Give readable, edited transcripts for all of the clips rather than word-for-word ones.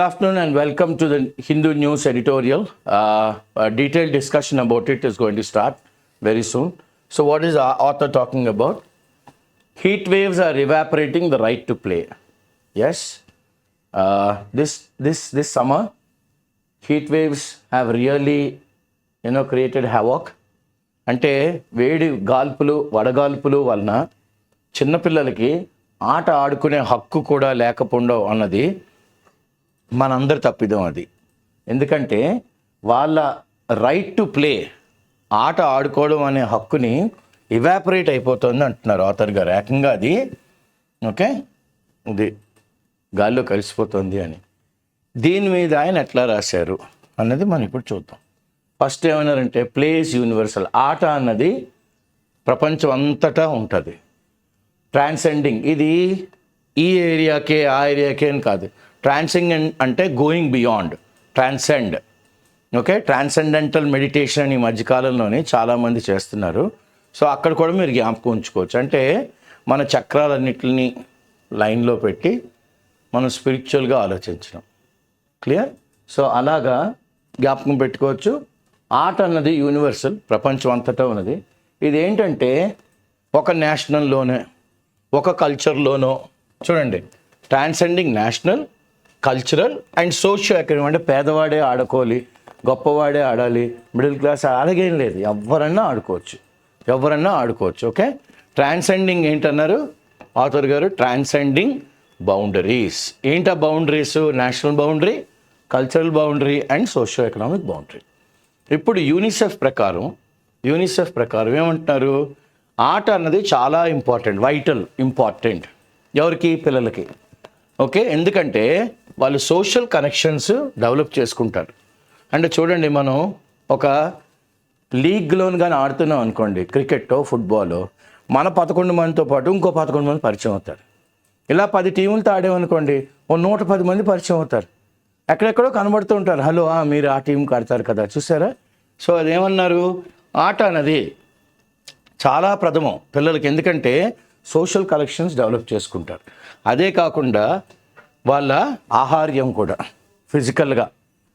afternoon and welcome to the Hindu News editorial. A detailed discussion about it is going to start very soon. So what is our author talking about? Heat waves are evaporating the right to play. Yes, this summer, heat waves have really, created havoc. అంటే వేడి గాల్పులు వడగాల్పులు వలన చిన్నపిల్లలకి ఆట ఆడుకునే హక్కు కూడా లేకపోవడం అన్నది మనందరి తప్పిదం అది. ఎందుకంటే వాళ్ళ రైట్ టు ప్లే, ఆట ఆడుకోవడం అనే హక్కుని ఇవాపరేట్ అయిపోతుంది అంటున్నారు ఆథర్ గారు. ఏకంగా అది ఇది గాల్లో కలిసిపోతుంది అని. దీని మీద ఆయన ఎట్లా రాశారు అన్నది మనం ఇప్పుడు చూద్దాం. ఫస్ట్ ఏమన్నారంటే ప్లే ఈజ్ యూనివర్సల్. ఆట అన్నది ప్రపంచం అంతటా ఉంటుంది. ట్రాన్సెండింగ్, ఇది ఈ ఏరియాకే ఆ ఏరియాకే అని కాదు. ట్రాన్సెండ్ అంటే going beyond, transcend. Transcendental meditation అని ఈ మధ్యకాలంలోనే చాలామంది చేస్తున్నారు. సో అక్కడ కూడా మీరు జ్ఞాపకం ఉంచుకోవచ్చు. అంటే మన చక్రాలన్నిటిని లైన్లో పెట్టి మనం స్పిరిచువల్గా ఆలోచించడం. క్లియర్? సో అలాగా జ్ఞాపకం పెట్టుకోవచ్చు. ఆట అన్నది యూనివర్సల్, ప్రపంచం అంతటా ఉన్నది. ఇదేంటంటే ఒక నేషనల్లోనే, ఒక కల్చర్లోనో, చూడండి, transcending national, cultural and socio economic. అంటే పేదవాడే ఆడుకోవాలి, గొప్పవాడే ఆడాలి, మిడిల్ క్లాస్ అలాగేం లేదు, ఎవరన్నా ఆడుకోవచ్చు. ఓకే, ట్రాన్సెండింగ్ ఏంటన్నారు ఆథర్ గారు? Transcending boundaries. ఏంటా boundaries? National boundary, cultural boundary and socio economic boundary. ఇప్పుడు యూనిసెఫ్ ప్రకారం ఏమంటున్నారు? ఆట అన్నది చాలా వైటల్ ఇంపార్టెంట్. ఎవరికి? పిల్లలకి. ఓకే, ఎందుకంటే వాళ్ళు సోషల్ కనెక్షన్స్ డెవలప్ చేసుకుంటారు. అంటే చూడండి, మనం ఒక లీగ్లోని కానీ ఆడుతున్నాం అనుకోండి, క్రికెట్టో ఫుట్బాలో, మన 11 మందితో పాటు ఇంకో 11 మంది పరిచయం అవుతారు. ఇలా 10 టీములతో ఆడామనుకోండి, 110 మంది పరిచయం అవుతారు. ఎక్కడెక్కడో కనబడుతూ ఉంటారు. హలో, మీరు ఆ టీంకి ఆడతారు కదా, చూసారా? సో అదేమన్నారు? ఆట అన్నది చాలా ప్రథమం పిల్లలకి. ఎందుకంటే సోషల్ కనెక్షన్స్ డెవలప్ చేసుకుంటారు. అదే కాకుండా వాళ్ళ ఆహార్యం కూడా ఫిజికల్గా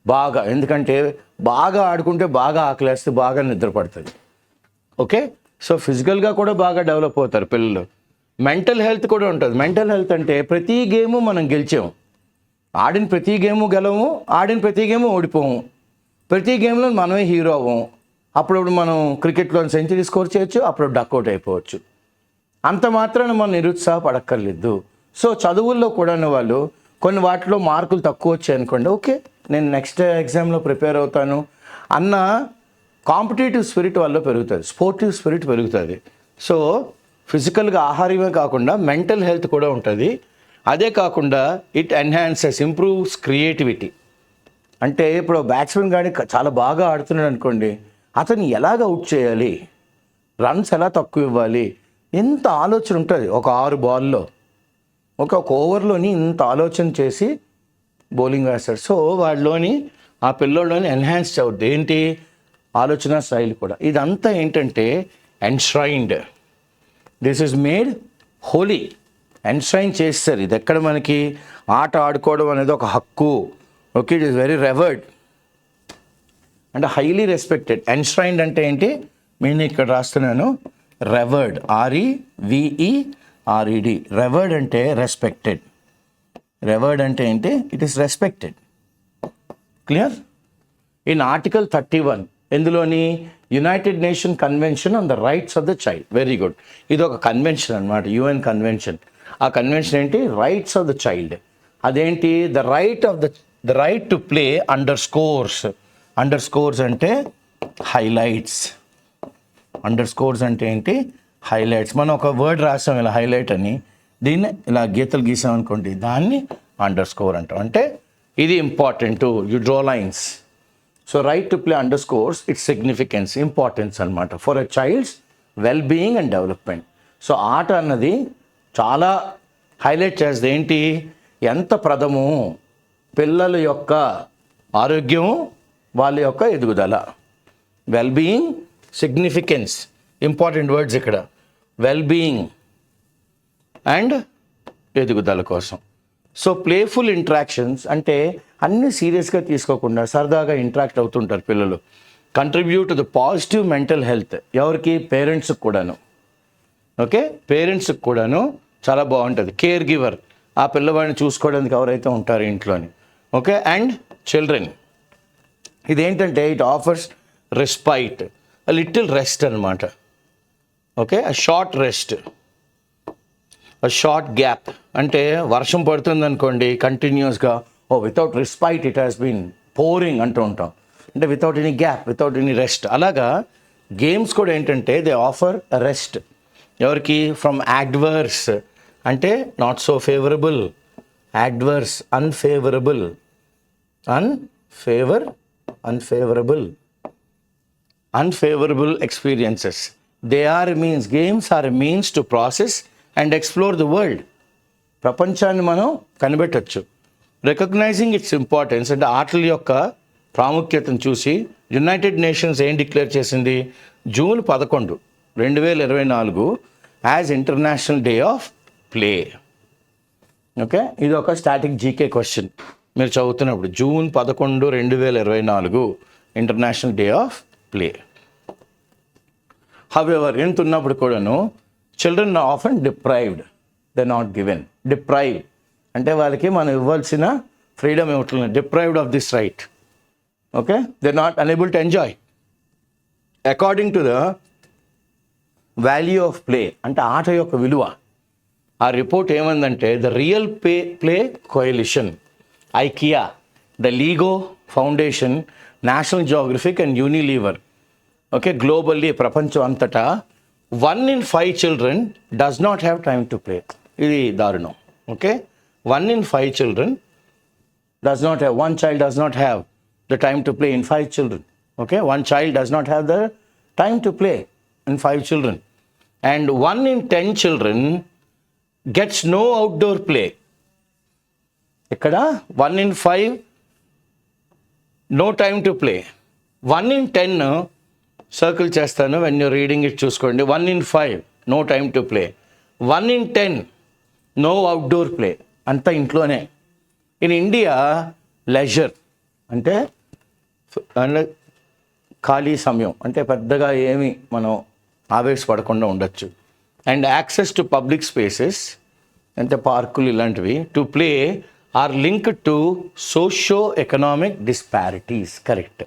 బాగా, ఎందుకంటే బాగా ఆడుకుంటే బాగా ఆకలేస్తే బాగా నిద్రపడుతుంది. ఓకే, సో ఫిజికల్గా కూడా బాగా డెవలప్ అవుతారు పిల్లలు. మెంటల్ హెల్త్ కూడా ఉంటుంది. మెంటల్ హెల్త్ అంటే ప్రతి గేము మనం గెలిచాము, ఆడిన ప్రతి గేము గెలవము, ఆడిన ప్రతి గేము ఓడిపోము, ప్రతి గేమ్లో మనమే హీరో అవ్వము. అప్పుడప్పుడు మనం క్రికెట్లో సెంచరీ స్కోర్ చేయొచ్చు, అప్పుడు డక్అవుట్ అయిపోవచ్చు. అంత మాత్రాన మనం నిరుత్సాహపడక్కర్లేదు. సో చదువుల్లో కూడా వాళ్ళు కొన్ని వాటిలో మార్కులు తక్కువ వచ్చాయి అనుకోండి, ఓకే నేను నెక్స్ట్ ఎగ్జామ్లో ప్రిపేర్ అవుతాను అన్న కాంపిటేటివ్ స్పిరిట్ వల్ల పెరుగుతుంది, స్పోర్టివ్ స్పిరిట్ పెరుగుతుంది. సో ఫిజికల్గా ఆహారమే కాకుండా మెంటల్ హెల్త్ కూడా ఉంటుంది. అదే కాకుండా ఇట్ ఎన్హాన్సెస్, ఇంప్రూవ్స్ క్రియేటివిటీ. అంటే ఇప్పుడు బ్యాట్స్మెన్ కానీ చాలా బాగా ఆడుతున్నాడు అనుకోండి, అతన్ని ఎలాగ అవుట్ చేయాలి, రన్స్ ఎలా తక్కువ ఇవ్వాలి, ఎంత ఆలోచన ఉంటుంది. ఒక 6 బాల్లో ఒక ఓవర్లోని ఇంత ఆలోచన చేసి బౌలింగ్ వేస్తాడు. సో వాళ్ళలోని ఆ పిల్లోలోని ఎన్హాన్స్ అవుద్ది. ఏంటి? ఆలోచన స్టైల్ కూడా. ఇదంతా ఏంటంటే enshrined, this is made holy. Enshrine చేస్తారు. ఇది ఎక్కడ మనకి ఆట ఆడుకోవడం అనేది ఒక హక్కు. Okay, it is very revered అంటే హైలీ రెస్పెక్టెడ్. ఎన్ష్రైన్డ్ అంటే ఏంటి? నేను ఇక్కడ రాస్తున్నాను, రెవర్డ్, REVERED. రెవర్డ్ అంటే రెస్పెక్టెడ్. రెవర్డ్ అంటే ఏంటి? It is respected. Clear? In article 31 ఎందులోని? United Nation Convention on the rights of the child. Very good. ఇది ఒక కన్వెన్షన్ అనమాట, UN కన్వెన్షన్. ఆ కన్వెన్షన్ ఏంటి? Rights of the child. అదేంటి? The right to play underscores. Underscores అంటే highlights. అండర్స్కోర్స్ అంటే ఏంటి? హైలైట్స్. మనం ఒక వర్డ్ రాసాం ఇలా హైలైట్ అని, దీన్ని ఇలా గీతలు గీసాం అనుకోండి, దాన్ని అండర్స్కోర్ అంటాం. అంటే ఇది important, you draw lines. So right to play underscores its significance, importance అనమాట for a child's well being and development. So ఆట అన్నది చాలా హైలైట్ చేస్తుంది. ఏంటి? ఎంత ప్రథము పిల్లల యొక్క ఆరోగ్యము, వాళ్ళ యొక్క ఎదుగుదల. Well being, significance, important words ఇక్కడ. వెల్ బీయింగ్ అండ్ ఎదుగుదల కోసం. సో ప్లేఫుల్ ఇంట్రాక్షన్స్ అంటే అన్నీ సీరియస్గా తీసుకోకుండా సరదాగా ఇంటరాక్ట్ అవుతుంటారు పిల్లలు. Contribute to the positive mental health. ఎవరికి? పేరెంట్స్కి కూడాను. ఓకే, పేరెంట్స్కి కూడాను చాలా బాగుంటుంది. కేర్ గివర్, ఆ పిల్లవాడిని చూసుకోవడానికి ఎవరైతే ఉంటారో ఇంట్లోని. Okay, and children. ఇదేంటంటే it offers respite, little rest అనమాట. Okay, short rest, short gap. అంటే వర్షం పడుతుంది అనుకోండి కంటిన్యూస్గా, without respite it has been pouring అంటూ ఉంటాం. అంటే without any gap, without any rest. అలాగా గేమ్స్ కూడా ఏంటంటే దే ఆఫర్ రెస్ట్. ఎవరికి? ఫ్రమ్ యాడ్వర్స్ అంటే not so favourable, adverse unfavourable, unfavourable experiences. They are means, games are a means to process and explore the world. ప్రపంచాన్ని మనం కనిపెట్టచ్చు. Recognising its importance, అంటే ఆటల యొక్క ప్రాముఖ్యతను చూసి యునైటెడ్ నేషన్స్ ఏం డిక్లేర్ చేసింది? June 11, 2024 as international day of play. Okay, ఇది ఒక స్టాటిక్ జీకే క్వశ్చన్ మీరు చదువుతున్నప్పుడు. June 11, 2024 international day of play. However, ఎంత ఉన్నప్పుడు కూడాను children are often deprived, they not given. Deprive అంటే వాళ్ళకి మనం ఇవ్వాల్సిన ఫ్రీడమ్ ఇవ్వట్లేదు. Deprived of this right. Okay, they not unable to enjoy according to the value of play. అంటే ఆట యొక్క విలువ. ఆ రిపోర్ట్ ఏమందంటే the Real Play Coalition, IKEA, the Lego Foundation, National Geographic and Unilever. Okay, globally ప్రపంచం అంతటా 1 in 5 children does not have time to play. ఇది దారుణం. Okay, 1 in 5 children does not have, one child does not have the time to play in 5 children. Okay, one child does not have the time to play in 5 children. And 1 in 10 children gets no outdoor play. ఇక్కడ 1 in 5 no time to play. 1 in 10 circle చేస్తాను, when you reading it చూసుకోండి. 1 in 5 no time to play. 1 in 10 no outdoor play, అంతా ఇంట్లోనే. In India ledger అంటే ఖాళీ సమయం, అంటే పెద్దగా ఏమి మనం ఆవేశపడకుండా ఉండొచ్చు. And access to public spaces అంటే పార్కులు ఇలాంటివి to play are linked to socio economic disparities. Correct,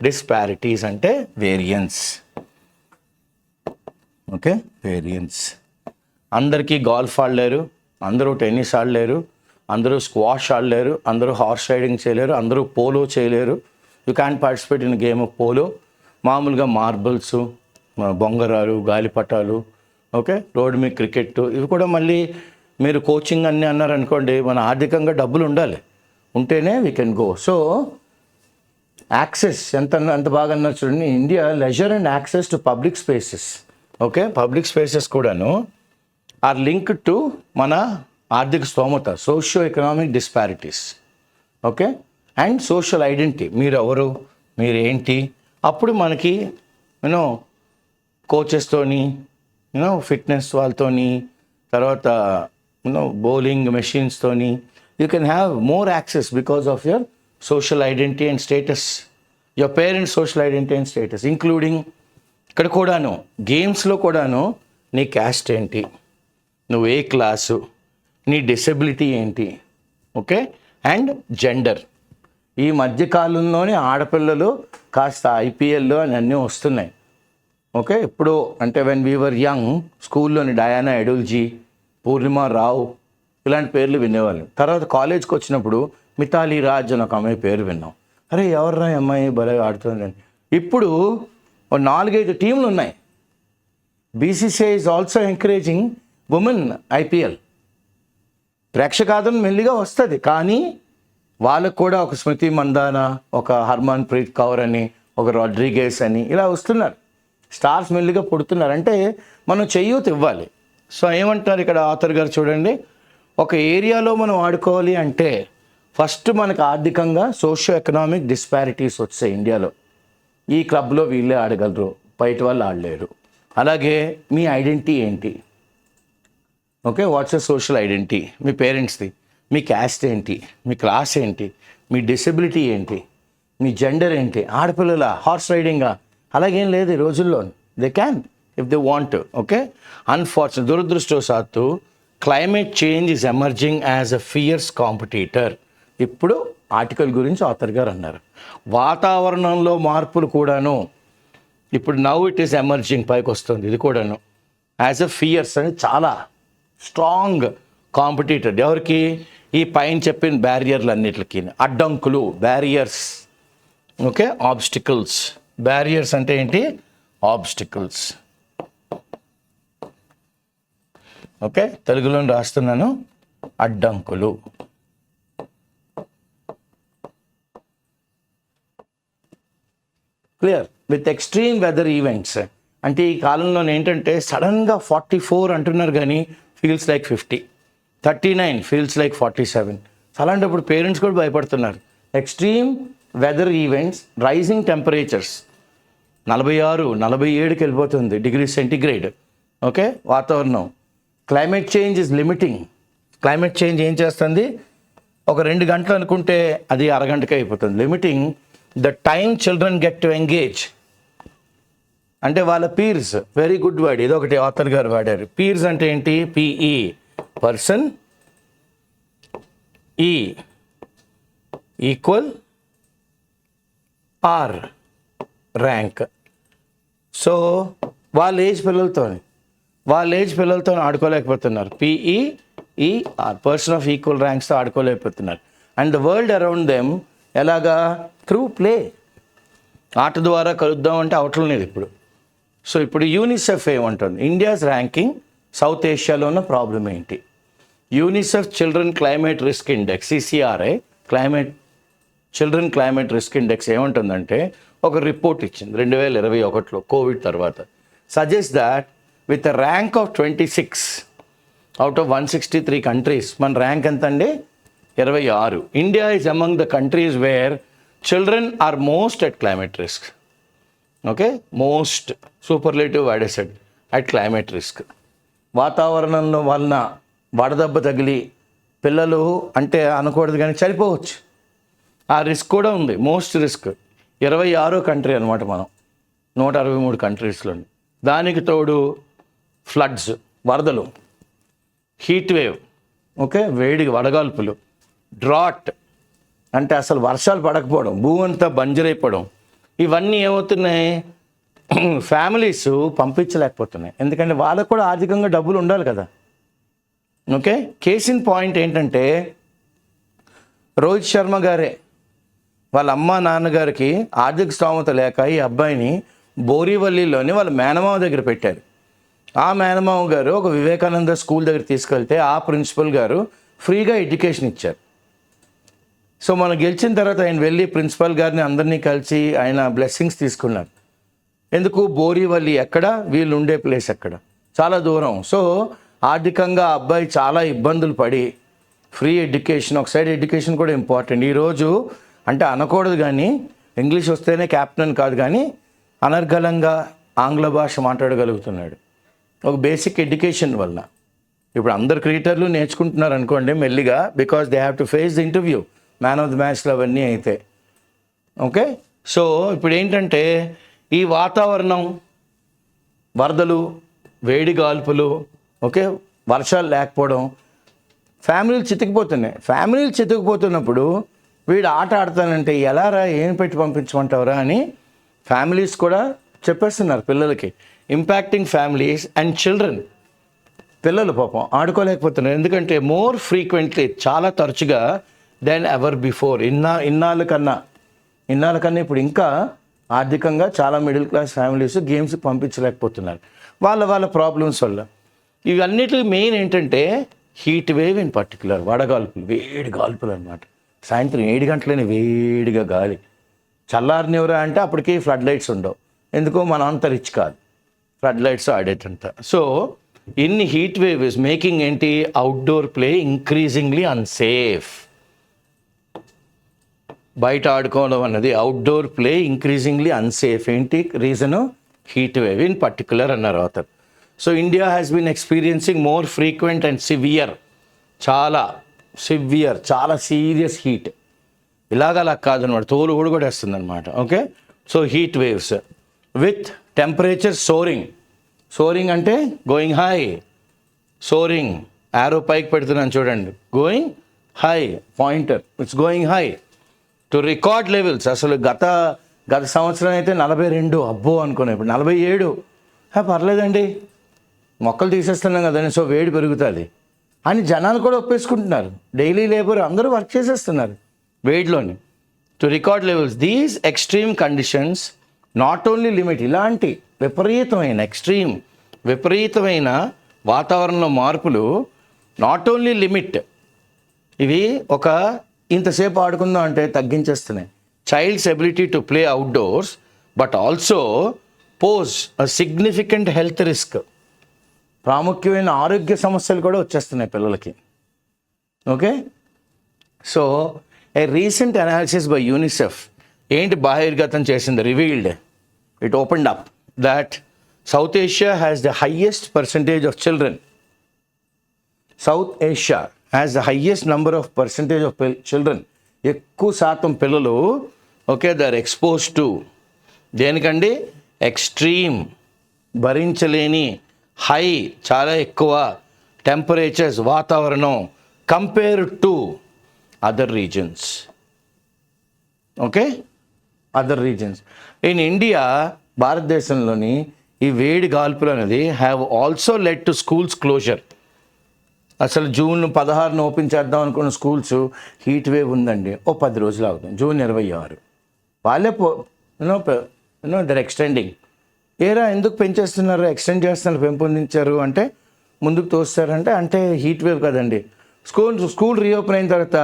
disparities అంటే వేరియన్స్. Okay, variance. అందరికీ గోల్ఫ్ ఆడలేరు, అందరూ టెన్నిస్ ఆడలేరు, అందరూ స్క్వాష్ ఆడలేరు, అందరూ హార్స్ రైడింగ్ చేయలేరు, అందరూ పోలో చేయలేరు. You can participate in game of polo. మామూలుగా మార్బల్స్, బొంగరాలు, గాలిపటాలు, ఓకే, రోడ్ మీద క్రికెట్, ఇవి కూడా మళ్ళీ మీరు కోచింగ్ అన్నీ అన్నారనుకోండి, మన ఆర్థికంగా డబ్బులు ఉండాలి, ఉంటేనే we can go. So access ఎంత బాగా అన్నారు చూడండి. India leisure and access to public spaces. Okay, public spaces కూడాను ఆర్ లింక్డ్ టు మన ఆర్థిక స్తోమత, socio economic disparities. Okay, and social identity. మీరు ఎవరు, మీరేంటి. అప్పుడు మనకి యూనో కోచెస్తోని, ఫిట్నెస్ వాళ్ళతోని, తర్వాత బౌలింగ్ మెషిన్స్తోని you can have more access because of your social identity and status, your parents' social identity and status, including ఇక్కడ కూడాను గేమ్స్లో కూడాను నీ క్యాస్ట్ ఏంటి, నువ్వు ఏ క్లాసు, నీ డిసెబిలిటీ ఏంటి. Okay, and gender. ఈ మధ్యకాలంలోనే ఆడపిల్లలు కాస్త ఐపీఎల్ అని అన్నీ వస్తున్నాయి. ఓకే, ఇప్పుడు అంటే వెన్ వీవర్ యంగ్ స్కూల్లోని డయానా ఎడుల్జీ, పూర్ణిమ రావు ఇలాంటి పేర్లు వినేవాళ్ళు. తర్వాత కాలేజ్కి వచ్చినప్పుడు మితాలీ రాజ్ అని ఒక అమ్మాయి పేరు విన్నాం. అరే ఎవర్రా అమ్మాయి భలే ఆడుతుందని. ఇప్పుడు 4-5 టీంలు ఉన్నాయి. BCCI is also encouraging women IPL. ప్రేక్షకాదరణ మెల్లిగా వస్తుంది, కానీ వాళ్ళకు కూడా ఒక స్మృతి మందాన, ఒక హర్మన్ ప్రీత్ కౌర్ అని, ఒక రాడ్రిగేస్ అని ఇలా వస్తున్నారు. స్టార్స్ మెల్లిగా పుడుతున్నారు. అంటే మనం చేయూత ఇవ్వాలి. సో ఏమంటున్నారు ఇక్కడ ఆథర్ గారు చూడండి, ఒక ఏరియాలో మనం ఆడుకోవాలి అంటే ఫస్ట్ మనకు ఆర్థికంగా సోషియో ఎకనామిక్ డిస్పారిటీస్ వచ్చాయి ఇండియాలో. ఈ క్లబ్లో వీళ్ళే ఆడగలరు, బయట వాళ్ళు ఆడలేరు. అలాగే మీ ఐడెంటిటీ ఏంటి, okay, what's a social identity, మీ పేరెంట్స్ది, మీ క్యాస్ట్ ఏంటి, మీ క్లాస్ ఏంటి, మీ డిసెబిలిటీ ఏంటి, మీ జెండర్ ఏంటి, ఆడపిల్లల హార్స్ రైడింగా, అలాగేం లేదు ఈ రోజుల్లో. They can if they want. Okay, unfortunate, దురదృష్టవశాత్తు climate change is emerging as a fierce competitor. ఇప్పుడు ఆర్టికల్ గురించి ఆథర్ గారు అన్నారు, వాతావరణంలో మార్పులు కూడాను ఇప్పుడు నౌ ఇట్ ఈస్ ఎమర్జింగ్, పైకి వస్తుంది ఇది కూడాను యాజ్ అ ఫియర్స్ అని, చాలా స్ట్రాంగ్ కాంపిటీటర్. ఎవరికి? ఈ పైన చెప్పిన బ్యారియర్లు అన్నిటికీ, అడ్డంకులు, బ్యారియర్స్. Okay, obstacles. బ్యారియర్స్ అంటే ఏంటి? ఆబ్స్టికల్స్. ఓకే, తెలుగులో రాస్తున్నాను, అడ్డంకులు. Clear? With extreme weather events. అంటే ఈ కాలంలో ఏంటంటే సడన్గా 44 అంటున్నారు కానీ ఫీల్స్ లైక్ 50, 39 ఫీల్స్ లైక్ 47. అలాంటప్పుడు పేరెంట్స్ కూడా భయపడుతున్నారు. Extreme weather events, rising temperatures, 46, 47కి వెళ్ళిపోతుంది డిగ్రీ సెంటిగ్రేడ్. ఓకే, వాతావరణం. Climate change is limiting. Climate change ఏం చేస్తుంది? ఒక 2 గంటలు అనుకుంటే అది అరగంటకే అయిపోతుంది. Limiting the time children get to engage. అంటే వాళ్ళ పీర్స్, వెరీ గుడ్ వర్డ్, ఇదొకటి ఆథర్ గారు వాడారు. పీర్స్ అంటే ఏంటి? P E, person, E equal R, rank. So వాళ్ళ ఏజ్ పిల్లలతో ఆడుకోలేకపోతున్నారు. పిఈఈఆర్, పర్సన్ ఆఫ్ ఈక్వల్ ర్యాంక్స్తో ఆడుకోలేకపోతున్నారు. And the world around them ఎలాగా? Through play. ఆట ద్వారా కలుద్దాం అంటే అవట్లేదు ఇప్పుడు. సో ఇప్పుడు యూనిసెఫ్ ఏమంటుంది? ఇండియాస్ ర్యాంకింగ్ సౌత్ ఏషియాలో ఉన్న ప్రాబ్లం ఏంటి? UNICEF children climate risk index, CCRI, children climate risk index ఏమంటుందంటే, ఒక రిపోర్ట్ ఇచ్చింది 2021లో కోవిడ్ తర్వాత. Suggest that with a rank of 26 out of 163 countries, మన ర్యాంక్ ఎంత అండి? 26. India is among the countries where children are most at climate risk. Okay, most superlative వాడేసాడు, at climate risk. వాతావరణంలో వలన వడదెబ్బ తగిలి పిల్లలు అంటే అనకూడదు కానీ చనిపోవచ్చు, ఆ రిస్క్ కూడా ఉంది. మోస్ట్ రిస్క్ 26వ కంట్రీ అనమాట మనం, 163 కంట్రీస్లో. దానికి తోడు ఫ్లడ్స్, వరదలు, హీట్ వేవ్, ఓకే, వేడి వడగాల్పులు, డ్రాట్ అంటే అసలు వర్షాలు పడకపోవడం, భూమి అంతా బంజరైపోవడం, ఇవన్నీ ఏమవుతున్నాయి? ఫ్యామిలీస్ పంపించలేకపోతున్నాయి. ఎందుకంటే వాళ్ళకు కూడా ఆర్థికంగా డబ్బులు ఉండాలి కదా. ఓకే, కేస్ ఇన్ పాయింట్ ఏంటంటే, రోహిత్ శర్మ గారే వాళ్ళ అమ్మ నాన్నగారికి ఆర్థిక స్తోమత లేక ఈ అబ్బాయిని బోరీవల్లిలోని వాళ్ళ మేనమామ దగ్గర పెట్టారు. ఆ మేనమామ గారు ఒక వివేకానంద స్కూల్ దగ్గర తీసుకెళ్తే ఆ ప్రిన్సిపల్ గారు ఫ్రీగా ఎడ్యుకేషన్ ఇచ్చారు. సో మనం గెలిచిన తర్వాత ఆయన వెళ్ళి ప్రిన్సిపల్ గారిని అందరినీ కలిసి ఆయన బ్లెస్సింగ్స్ తీసుకున్నారు. ఎందుకు? బోరీవల్లి ఎక్కడ, వీళ్ళు ఉండే ప్లేస్ ఎక్కడ, చాలా దూరం. సో ఆర్థికంగా అబ్బాయి చాలా ఇబ్బందులు పడి ఫ్రీ ఎడ్యుకేషన్, ఒక సైడ్ ఎడ్యుకేషన్ కూడా ఇంపార్టెంట్. ఈరోజు అంటే అనకూడదు కానీ ఇంగ్లీష్ వస్తేనే క్యాప్టెన్ కాదు కానీ అనర్గళంగా ఆంగ్ల భాష మాట్లాడగలుగుతున్నాడు ఒక బేసిక్ ఎడ్యుకేషన్ వల్ల. ఇప్పుడు అందరు క్రికెటర్లు నేర్చుకుంటున్నారు అనుకోండి మెల్లిగా, because they have to face the interview, man of the మ్యాచ్లు అవన్నీ అయితే. ఓకే, సో ఇప్పుడు ఏంటంటే ఈ వాతావరణం, వరదలు, వేడి గాల్పులు, ఓకే, వర్షాలు లేకపోవడం, ఫ్యామిలీలు చితికిపోతున్నప్పుడు వీడు ఆట ఆడతానంటే ఎలా రా, ఏం పెట్టి పంపించమంటావురా అని ఫ్యామిలీస్ కూడా చెప్పేస్తున్నారు పిల్లలకి. Impacting families and children. పిల్లలు పాపం ఆడుకోలేకపోతున్నారు. ఎందుకంటే మోర్ ఫ్రీక్వెంట్లీ, చాలా తరచుగా దెన్ ఎవర్ బిఫోర్. ఇన్నాళ్ళ కన్నా ఇప్పుడు ఇంకా ఆర్థికంగా చాలా మిడిల్ క్లాస్ ఫ్యామిలీస్ గేమ్స్కి పంపించలేకపోతున్నారు వాళ్ళ ప్రాబ్లమ్స్ వల్ల. ఇవన్నిటి మెయిన్ ఏంటంటే హీట్ వేవ్, ఇన్ పర్టికులర్ వడగాల్పులు, వేడి గాల్పులు అనమాట. సాయంత్రం 7 గంటలనే వేడిగా గాలి. చల్లారినివరా అంటే అప్పటికి ఫ్లడ్ లైట్స్ ఉండవు. ఎందుకో మనం అంత రిచ్ కాదు ఫ్లడ్ లైట్స్ ఆడేటంత. So in heat wave is making ఏంటి, అవుట్డోర్ ప్లే ఇంక్రీజింగ్లీ అన్సేఫ్. బయట ఆడుకోవడం అన్నది అవుట్డోర్ ప్లే ఇంక్రీజింగ్లీ అన్సేఫ్. ఏంటి reason? Heat wave in particular అన్నారు author. So India has been experiencing more frequent and severe, చాలా serious heat. అలా కాదనమాట, తోలు కూడా వేస్తుంది అనమాట. Okay, so heat waves with temperature soaring అంటే గోయింగ్ హై, సోరింగ్ యారో పైకి పెడుతున్నాను చూడండి, going high, pointer it's going high to record levels. అసలు గత సంవత్సరం అయితే 42, అబ్బో అనుకున్నాను, ఇప్పుడు 47. పర్లేదండి, మొక్కలు తీసేస్తున్నాం కదండి, సో వేడి పెరుగుతుంది అని జనాలు కూడా ఒప్పేసుకుంటున్నారు. డైలీ లేబర్ అందరూ వర్క్ చేసేస్తున్నారు వేడిలోని. To record levels these extreme conditions not only limit, ఇలాంటి విపరీతమైన వాతావరణంలో మార్పులు నాట్ ఓన్లీ లిమిట్, ఇవి ఒక ఇంతసేపు ఆడుకుందాం అంటే తగ్గించేస్తున్నాయి child's ability to play outdoors, but also pose a significant health risk. ప్రాముఖ్యమైన ఆరోగ్య సమస్యలు కూడా వచ్చేస్తున్నాయి పిల్లలకి. Okay, so a recent analysis by UNICEF ఏంటి బహిర్గతం చేసింది, revealed, it opened up that South Asia has the highest percentage of children. South Asia has the highest number of percentage of children. ఎక్కువ శాతం పిల్లలు okay they are expose to దేనికండి, extreme, భరించలేని high, చాలా ఎక్కువ టెంపరేచర్స్, వాతావరణం compare to other regions. Okay, other regions in India, భారతదేశంలోని ఈ వేడి గాల్పులు అనేది have also led to schools closure. అసలు జూన్ 16 ఓపెన్ చేద్దాం అనుకున్న స్కూల్స్ హీట్ వేవ్ ఉందండి, 10 రోజులు అవుతుంది, జూన్ 26 వాళ్ళే దర్ ఎక్స్టెండింగ్. ఏరా ఎందుకు పెంచేస్తున్నారు, ఎక్స్టెండ్ చేస్తున్నారు, పెంపొందించారు అంటే, ముందుకు తోస్తారంటే, అంటే హీట్ వేవ్ కదండి. స్కూల్ రీఓపెన్ అయిన తర్వాత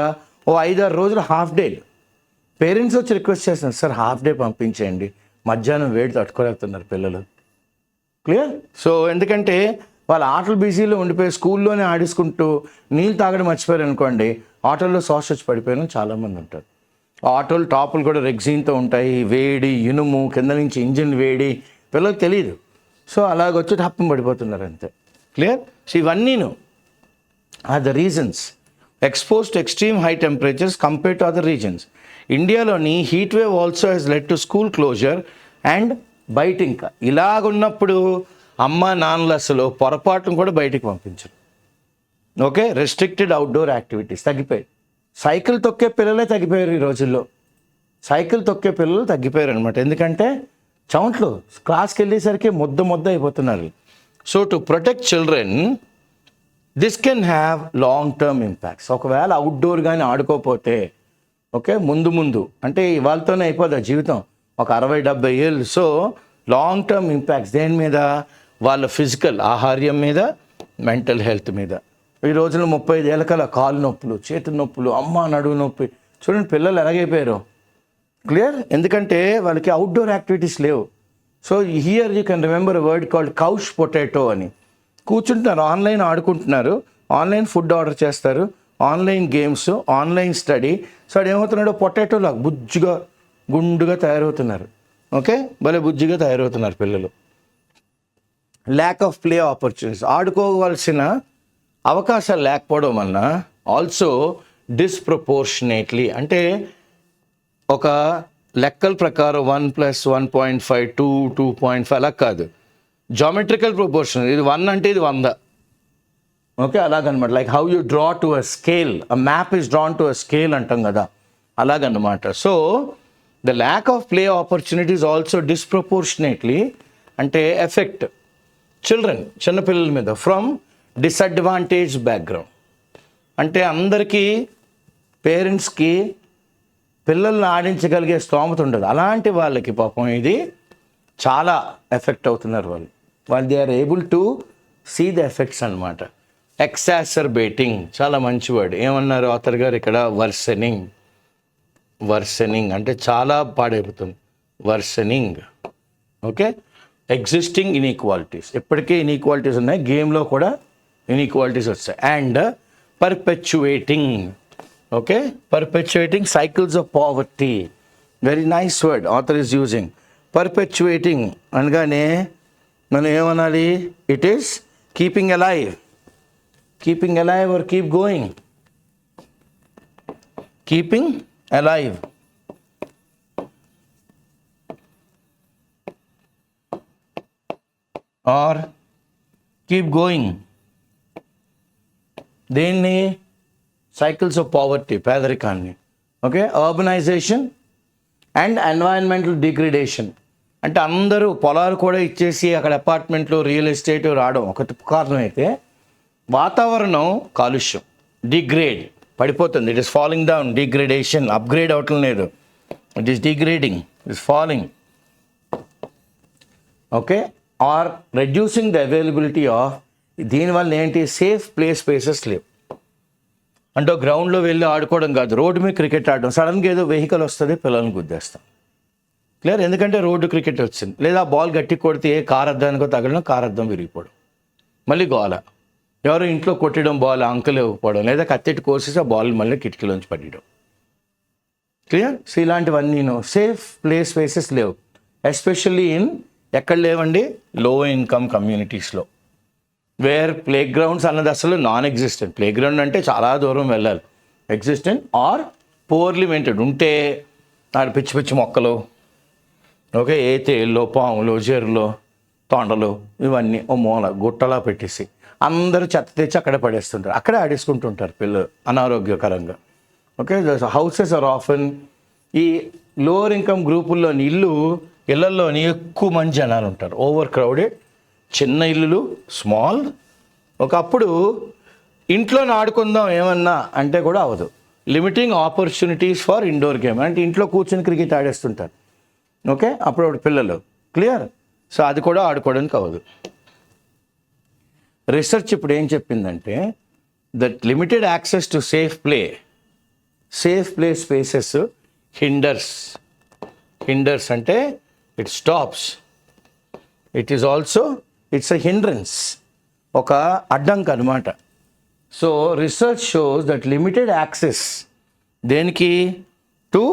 5-6 రోజులు హాఫ్ డే. పేరెంట్స్ వచ్చి రిక్వెస్ట్ చేస్తున్నారు, సార్ హాఫ్ డే పంపించేయండి, మధ్యాహ్నం వేడి తట్టుకోలేకపోతున్నారు పిల్లలు. క్లియర్? సో ఎందుకంటే వాళ్ళ ఆటలు బిజీలో ఉండిపోయి స్కూల్లోనే ఆడేసుకుంటూ నీళ్ళు తాగడం మర్చిపోయారు అనుకోండి, ఆటోల్లో సాస్ వచ్చి పడిపోయిన చాలామంది ఉంటారు. ఆటోలు టాపులు కూడా రెగ్జిన్తో ఉంటాయి, వేడి, ఇనుము, కింద నుంచి ఇంజిన్ వేడి, పిల్లలకు తెలియదు. సో అలాగొచ్చి టప్పం పడిపోతున్నారు అంతే. క్లియర్? సో ఇవన్నీను are the reasons expose to extreme high temperatures compare to other reasons. ఇండియాలోని heat wave also has led to school closure and బయట. ఇంకా ఇలాగున్నప్పుడు అమ్మ నాన్నలు అసలు పొరపాటును కూడా బయటికి పంపించరు. ఓకే, రెస్ట్రిక్టెడ్ అవుట్డోర్ యాక్టివిటీస్ తగ్గిపోయాయి. సైకిల్ తొక్కే పిల్లలే తగ్గిపోయారు ఈ రోజుల్లో. సైకిల్ తొక్కే పిల్లలు తగ్గిపోయారు అనమాట. ఎందుకంటే చెమట్లు, క్లాస్కి వెళ్ళేసరికి ముద్ద అయిపోతున్నారు. So to protect children this can have long term impacts. ఒకవేళ అవుట్డోర్ కానీ ఆడుకోకపోతే ఓకే ముందు అంటే వాళ్ళతోనే అయిపోదా జీవితం, ఒక 60-70 ఏళ్ళు. సో లాంగ్ టర్మ్ ఇంపాక్ట్స్ దేని మీద, వాళ్ళ ఫిజికల్ ఆహార్యం మీద, మెంటల్ హెల్త్ మీద. ఈ రోజున 35 ఏళ్ళకల కాలు నొప్పులు, చేతి నొప్పులు, అమ్మ నడువు నొప్పి. చూడండి పిల్లలు ఎలాగైపోయారు. క్లియర్? ఎందుకంటే వాళ్ళకి అవుట్డోర్ యాక్టివిటీస్ లేవు. So here you can remember word called couch potato అని. కూర్చుంటున్నారు, ఆన్లైన్ ఆడుకుంటున్నారు, ఆన్లైన్ ఫుడ్ ఆర్డర్ చేస్తారు, online games, online study. So ఏమవుతున్నాడో పొటాటోలా బుజ్జిగా గుండుగా తయారవుతున్నారు. ఓకే, భలే బుజ్జిగా తయారవుతున్నారు పిల్లలు. ల్యాక్ ఆఫ్ ప్లే ఆపర్చునిటీస్, ఆడుకోవాల్సిన అవకాశాలు లేకపోవడం వలన ఆల్సో డిస్ప్రపోర్షనేట్లీ, అంటే ఒక లెక్కల ప్రకారం 1+1.5 2.5 అలా కాదు, జామెట్రికల్ ప్రపోర్షన్. ఇది 1 అంటే ఇది 100. ఓకే, అలాగనమాట. Like how you draw to a scale, a map is drawn to a scale అంటాం కదా, అలాగన్నమాట. So the lack of play opportunities also disproportionately అంటే ఎఫెక్ట్ చిల్డ్రన్, చిన్నపిల్లల మీద ఫ్రమ్ డిసడ్వాంటేజ్ బ్యాక్గ్రౌండ్. అంటే అందరికీ పేరెంట్స్కి పిల్లల్ని ఆడించగలిగే స్తోమత ఉండదు. అలాంటి వాళ్ళకి పాపం ఇది చాలా ఎఫెక్ట్ అవుతున్నారు వాళ్ళు they are able to see the effects అనమాట. ఎక్సాసర్బేటింగ్ చాలా మంచి వర్డ్. ఏమన్నారు ఆథర్ గారు ఇక్కడ? వర్సెనింగ్ అంటే చాలా పాడైపోతుంది. వర్సెనింగ్. ఓకే, ఎగ్జిస్టింగ్ ఇన్ఈక్వాలిటీస్, ఎప్పటికీ ఇన్ఈక్వాలిటీస్ ఉన్నాయి, గేమ్లో కూడా ఇన్ఈక్వాలిటీస్ వస్తాయి. And perpetuating. Okay, perpetuating cycles of poverty. Very nice word author is using. Perpetuating అనగానే మనం ఏమనాలి? It is keeping alive or keep going? Keeping alive, or keep going. దీన్ని cycles of poverty, పేదరికాన్ని. Okay, urbanisation and environmental degradation, అంటే అందరూ పొలాలు కూడా ఇచ్చేసి అక్కడ అపార్ట్మెంట్లు, రియల్ ఎస్టేట్ రావడం ఒక కారణం అయితే, వాతావరణం కాలుష్యం, డిగ్రేడ్ పడిపోతుంది. It is falling down, degradation, upgrade అవటం లేదు, it is degrading, it is falling. Okay, or reducing the availability of, దీనివల్ల ఏంటి, సేఫ్ ప్లే స్పేసెస్ లేవు. అంటే గ్రౌండ్లో వెళ్ళి ఆడుకోవడం కాదు, రోడ్డు మీద క్రికెట్ ఆడడం, సడన్గా ఏదో వెహికల్ వస్తుంది, పిల్లల్ని గుద్దేస్తాం. క్లియర్, ఎందుకంటే రోడ్డు క్రికెట్ వచ్చింది. లేదా బాల్ గట్టి కొడితే ఏ కార్ అద్దానికో తగలడం, కార్ అద్దం విరిగిపోవడం, మళ్ళీ గోల, ఎవరో ఇంట్లో కొట్టడం, బాల్ అంకులు ఇవ్వకపోవడం, లేదా కత్తెట్టి కోసేసి ఆ బాల్ మళ్ళీ కిటికీలోంచి పడడం. క్లియర్. సో ఇలాంటివన్నీ సేఫ్ ప్లే స్పేసెస్ లేవు, ఎస్పెషల్లీ ఇన్, ఎక్కడ లేవండి, లో ఇన్కమ్ కమ్యూనిటీస్లో, వేర్ ప్లే గ్రౌండ్స్ అన్నది అసలు నాన్ ఎగ్జిస్టెంట్. ప్లే గ్రౌండ్ అంటే చాలా దూరం వెళ్ళాలి, ఎగ్జిస్టెంట్ ఆర్ పోర్లీ మెయింటైన్ ఉంటే, ఆడ పిచ్చి పిచ్చి మొక్కలు, ఓకే, ఏ తేళ్ళు, పాములు, జెర్లు, తొండలు, ఇవన్నీ ఓ మూల గుట్టలా పెట్టేసి అందరూ చెత్త తెచ్చి అక్కడే పడేస్తుంటారు, అక్కడే ఆడేసుకుంటుంటారు పిల్లలు అనారోగ్యకరంగా. ఓకే, హౌసెస్ ఆర్ ఆఫెన్, ఈ లోవర్ ఇన్కమ్ గ్రూపుల్లోని ఇళ్లల్లోని ఎక్కువ మంది జనాలు ఉంటారు, ఓవర్ క్రౌడెడ్, చిన్న ఇల్లులు, స్మాల్. ఒకప్పుడు ఇంట్లో ఆడుకుందాం ఏమన్నా అంటే కూడా అవ్వదు, limiting opportunities for indoor game, అంటే ఇంట్లో కూర్చొని క్రికెట్ ఆడేస్తుంటారు. ఓకే, అప్పుడు పిల్లలు. క్లియర్. సో అది కూడా ఆడుకోవడానికి అవ్వదు. రీసెర్చ్ ఇప్పుడు ఏం చెప్పిందంటే, that limited access to safe play spaces hinders అంటే it stops, it is also its a hindrance, ఒక అడ్డంకి అనమాట. So research shows that limited access దేనికి, to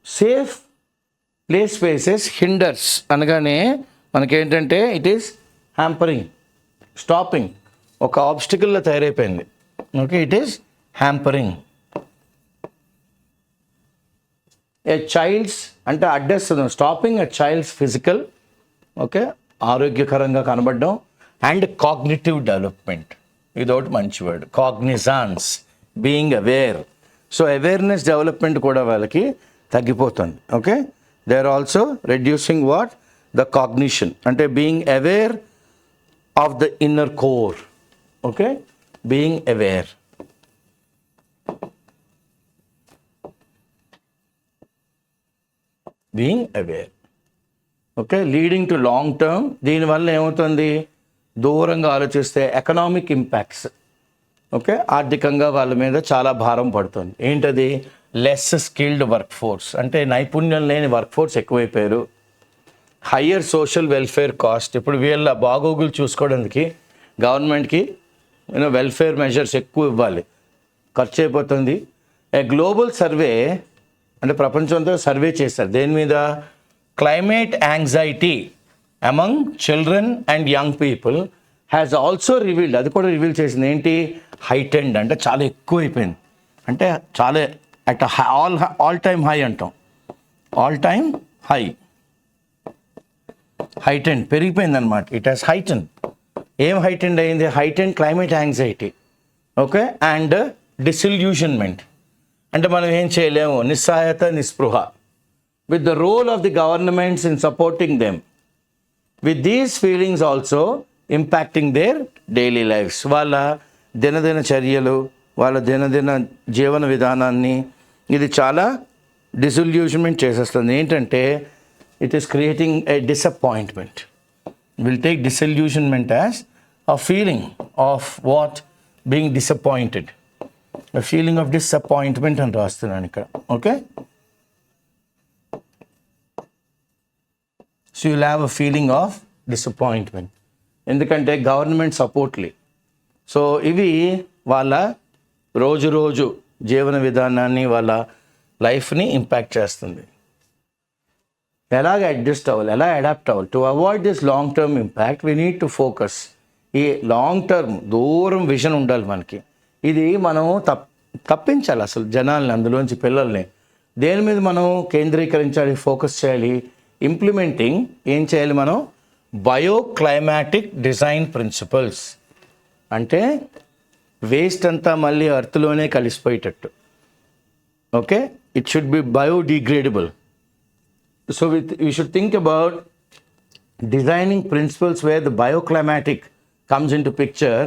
safe play spaces hinders అనగానే మనకేంటంటే ఇట్ ఈస్ హ్యాంపరింగ్, స్టాపింగ్, ఒక ఆబ్స్టికల్లో తయారైపోయింది. Okay, it is hampering a child's, అంటే అడ్డేస్తుంది, stopping a child's physical, okay, ఆరోగ్యకరంగా కనబడడం, అండ్ కాగ్నిటివ్ డెవలప్మెంట్, ఇదొకటి మంచి word, cognizance, being aware. So awareness development కూడా వాళ్ళకి తగ్గిపోతుంది. Okay, they are also reducing what, the cognition, అంటే being aware of the inner core. Okay, being aware. Being aware. Okay, leading to long term, దీనివల్ల ఏమవుతుంది, దూరంగా ఆలోచిస్తే economic impacts. Okay, ఆర్థికంగా వాళ్ళ మీద చాలా భారం పడుతుంది. ఏంటది, లెస్ స్కిల్డ్ వర్క్ ఫోర్స్, అంటే నైపుణ్యం లేని వర్క్ ఫోర్స్ ఎక్కువైపోయారు. హయ్యర్ సోషల్ వెల్ఫేర్ కాస్ట్, ఇప్పుడు వీళ్ళ బాగోగులు చూసుకోవడానికి గవర్నమెంట్కి వెల్ఫేర్ మెజర్స్ ఎక్కువ ఇవ్వాలి, ఖర్చు అయిపోతుంది. ఏ గ్లోబల్ సర్వే, అంటే ప్రపంచంతో సర్వే చేస్తారు దేని మీద, climate anxiety among children and young people has also revealed, అది కూడా రివీల్ చేసింది ఏంటి, హైటెండ్, అంటే చాలా ఎక్కువ అయిపోయింది, అంటే చాలా అట్ ఆల్ టైమ్ హై అంటాం, ఆల్ టైమ్ హై, హైటెండ్ పెరిగిపోయింది అనమాట. It has heightened. ఏం హైటెండ్ అయింది, heightened climate anxiety. Okay, and disillusionment, అంటే మనం ఏం చేయలేము, నిస్సహాయత, నిస్పృహ. With the role of the governments in supporting them, with these feelings also impacting their daily lifes, వాళ్ళ దినదిన చర్యలు, వాళ్ళ దినదిన జీవన విధానాన్ని ఇది చాలా డిసల్యూషన్మెంట్ చేసేస్తుంది. ఏంటంటే it is creating a disappointment. Will take disillusionment as a feeling of what, being disappointed, a feeling of disappointment అని రాస్తున్నాను ఇక్కడ. Okay, so you'll have a feeling of disappointment, ఎందుకంటే గవర్నమెంట్ సపోర్ట్లీ. సో ఇవి వాళ్ళ రోజు జీవన విధానాన్ని, వాళ్ళ లైఫ్ని ఇంపాక్ట్ చేస్తుంది. ఎలాగ అడ్జస్ట్ అవ్వాలి, ఎలా అడాప్ట్ అవ్వాలి, to avoid this long term impact we need to focus ఈ లాంగ్ టర్మ్ దూరం విజన్ ఉండాలి మనకి. ఇది మనం తప్పించాలి అసలు జనాల్ని, అందులోంచి పిల్లల్ని. దేని మీద మనం కేంద్రీకరించాలి, ఫోకస్ చేయాలి? ఇంప్లిమెంటింగ్ ఏం చేయాలి మనం? Bioclimatic design principles. అంటే వేస్ట్ అంతా మళ్ళీ అర్త్లోనే కలిసిపోయేటట్టు. Okay, it should be biodegradable. So we should think about designing principles where the bioclimatic comes into picture.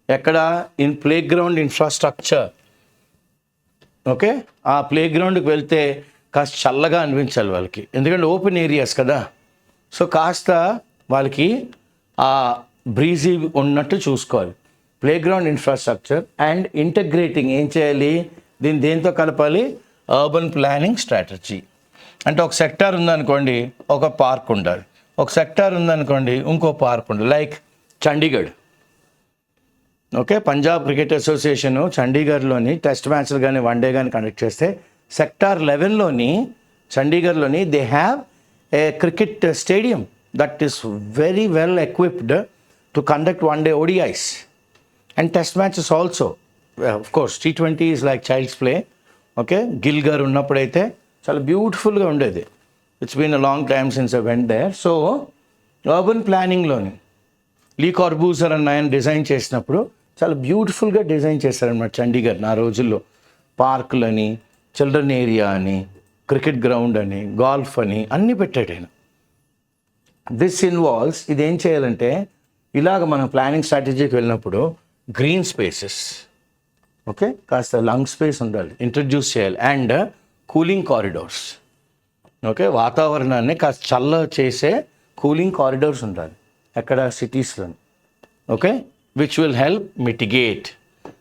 ఎక్కడ? In play ground infrastructure. Okay, ఆ ప్లే గ్రౌండ్కి వెళ్తే కాస్త చల్లగా అనిపించాలి వాళ్ళకి, ఎందుకంటే ఓపెన్ ఏరియాస్ కదా. సో కాస్త వాళ్ళకి ఆ బ్రీజీ ఉన్నట్టు చూసుకోవాలి. ప్లే గ్రౌండ్ ఇన్ఫ్రాస్ట్రక్చర్ అండ్ ఇంటగ్రేటింగ్ ఏం చేయాలి? దీన్ని దేంతో కలపాలి? Urban planning strategy. అంటే ఒక సెక్టార్ ఉందనుకోండి, ఒక పార్క్ ఉండాలి. ఒక సెక్టార్ ఉందనుకోండి, ఇంకో పార్క్ ఉండాలి. Like Chandigarh. Okay, Punjab cricket association చండీగఢ్లోని టెస్ట్ మ్యాచ్లు కానీ వన్డే కానీ కండక్ట్ చేస్తే సెక్టార్ 11లోని చండీగఢ్లోని they have a cricket stadium that is very well equipped to conduct one day ODIs and test matches also. Of course T20 is like child's play. Okay, Gill గారు ఉన్నప్పుడైతే చాలా బ్యూటిఫుల్గా ఉండేది. It's been a long time since I went there. So urban ప్లానింగ్లోని Le Corbusier అన్న ఆయన design చేసినప్పుడు చాలా బ్యూటిఫుల్గా డిజైన్ చేశారనమాట చండీగఢ్. ఆ రోజుల్లో పార్కులని, చిల్డ్రన్ ఏరియా అని, క్రికెట్ గ్రౌండ్ అని, గాల్ఫ్ అని అన్నీ పెట్టాడు ఆయన. దిస్ ఇన్వాల్వ్స్, ఇదేం చేయాలంటే ఇలాగ మనం ప్లానింగ్ స్ట్రాటజీకి వెళ్ళినప్పుడు గ్రీన్ స్పేసెస్, ఓకే, కాస్త లంగ్ స్పేస్ ఉండాలి, ఇంట్రడ్యూస్ చేయాలి. And cooling corridors. ఓకే, వాతావరణాన్ని కాస్త చల్ల చేసే కూలింగ్ కారిడార్స్ ఉండాలి ఎక్కడ? సిటీస్లో. Okay, which will help mitigate,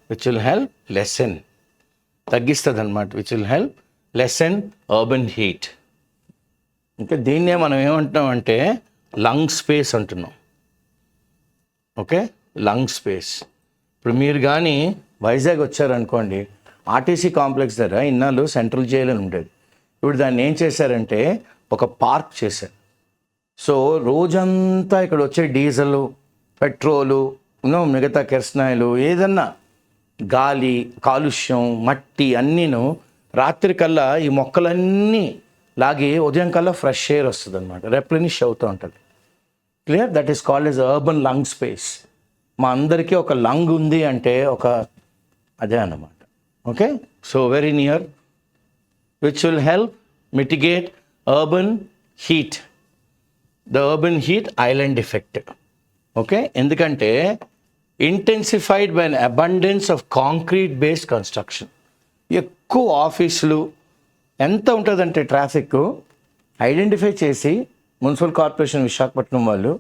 which will help lesson, తగ్గిస్తుంది అనమాట, which will help lesson urban heat. ఇంకా దీన్నే మనం ఏమంటున్నాం అంటే లంగ్ స్పేస్ అంటున్నాం. Okay, lung space. ఇప్పుడు మీరు కానీ వైజాగ్ వచ్చారనుకోండి, ఆర్టీసీ కాంప్లెక్స్ దగ్గర ఇన్నాళ్ళు సెంట్రల్ జైలు అని ఉండేది. ఇప్పుడు దాన్ని ఏం చేశారంటే ఒక పార్క్ చేశారు. సో రోజంతా ఇక్కడ వచ్చే డీజిల్, పెట్రోలు, మిగతా కిరసనాయిలు, ఏదన్నా గాలి కాలుష్యం, మట్టి అన్నీను రాత్రికల్లా ఈ మొక్కలన్నీ లాగి ఉదయం కల్లా ఫ్రెష్ ఎయిర్ వస్తుంది అనమాట, రెప్లెనిష్ అవుతూ ఉంటుంది. Clear? That is called as urban lung space. మా అందరికీ ఒక లంగ్ ఉంది అంటే ఒక అదే అన్నమాట. Okay, so very near, which will help mitigate urban heat, the urban heat island effect. Okay, ఎందుకంటే intensified by an abundance of concrete based construction. ఎక్కువ ఆఫీసులు ఎంత ఉంటుందంటే ట్రాఫిక్ ఐడెంటిఫై చేసి మున్సిపల్ కార్పొరేషన్ విశాఖపట్నం వాళ్ళు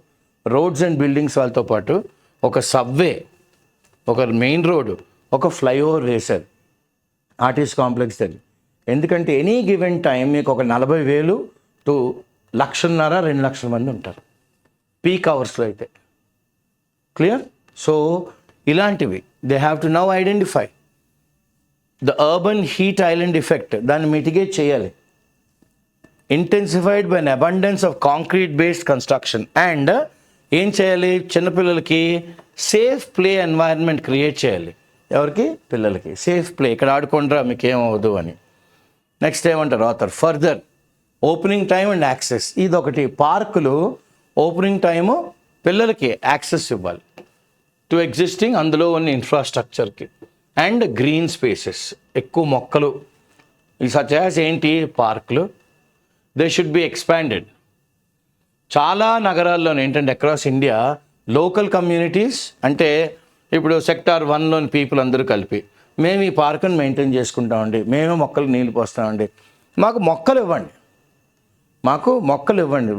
రోడ్స్ అండ్ బిల్డింగ్స్ వాళ్ళతో పాటు ఒక సబ్వే, ఒక మెయిన్ రోడ్డు, ఒక ఫ్లైఓవర్ వేశారు ఆర్టీసీ కాంప్లెక్స్ దగ్గర. ఎందుకంటే ఎనీ గివెన్ టైం మీకు ఒక 40,000 to 1,50,000, 2,00,000 మంది ఉంటారు పీక్ అవర్స్లో అయితే. క్లియర్? సో ఇలాంటివి they have to now identify the urban heat island effect. దాన్ని మిటిగేట్ చేయాలి. Intensified by an abundance of concrete based construction. And ఏం చేయాలి? చిన్నపిల్లలకి సేఫ్ ప్లే ఎన్వైరన్మెంట్ క్రియేట్ చేయాలి. ఎవరికి? పిల్లలకి సేఫ్ ప్లే. ఇక్కడ ఆడుకుంటారా, మీకు ఏమవ్వదు అని. నెక్స్ట్ ఏమంటారు author? Further opening time and access. ఇదొకటి. పార్కులు ఓపెనింగ్ టైము పిల్లలకి యాక్సెస్ ఇవ్వాలి టు ఎగ్జిస్టింగ్ అందులో ఉన్న ఇన్ఫ్రాస్ట్రక్చర్కి. అండ్ గ్రీన్ స్పేసెస్, ఎక్కువ మొక్కలు. ఈ సచ్ యాజ్ ఏంటి? పార్కులు. They should be expanded. చాలా నగరాల్లోనే ఏంటంటే అక్రాస్ ఇండియా లోకల్ కమ్యూనిటీస్, అంటే ఇప్పుడు సెక్టార్ 1లోని పీపుల్ అందరూ కలిపి మేము ఈ పార్కుని మెయింటైన్ చేసుకుంటామండి, మేమే మొక్కలు నీళ్ళు పోస్తామండి, మాకు మొక్కలు ఇవ్వండి, మాకు మొక్కలు ఇవ్వండి.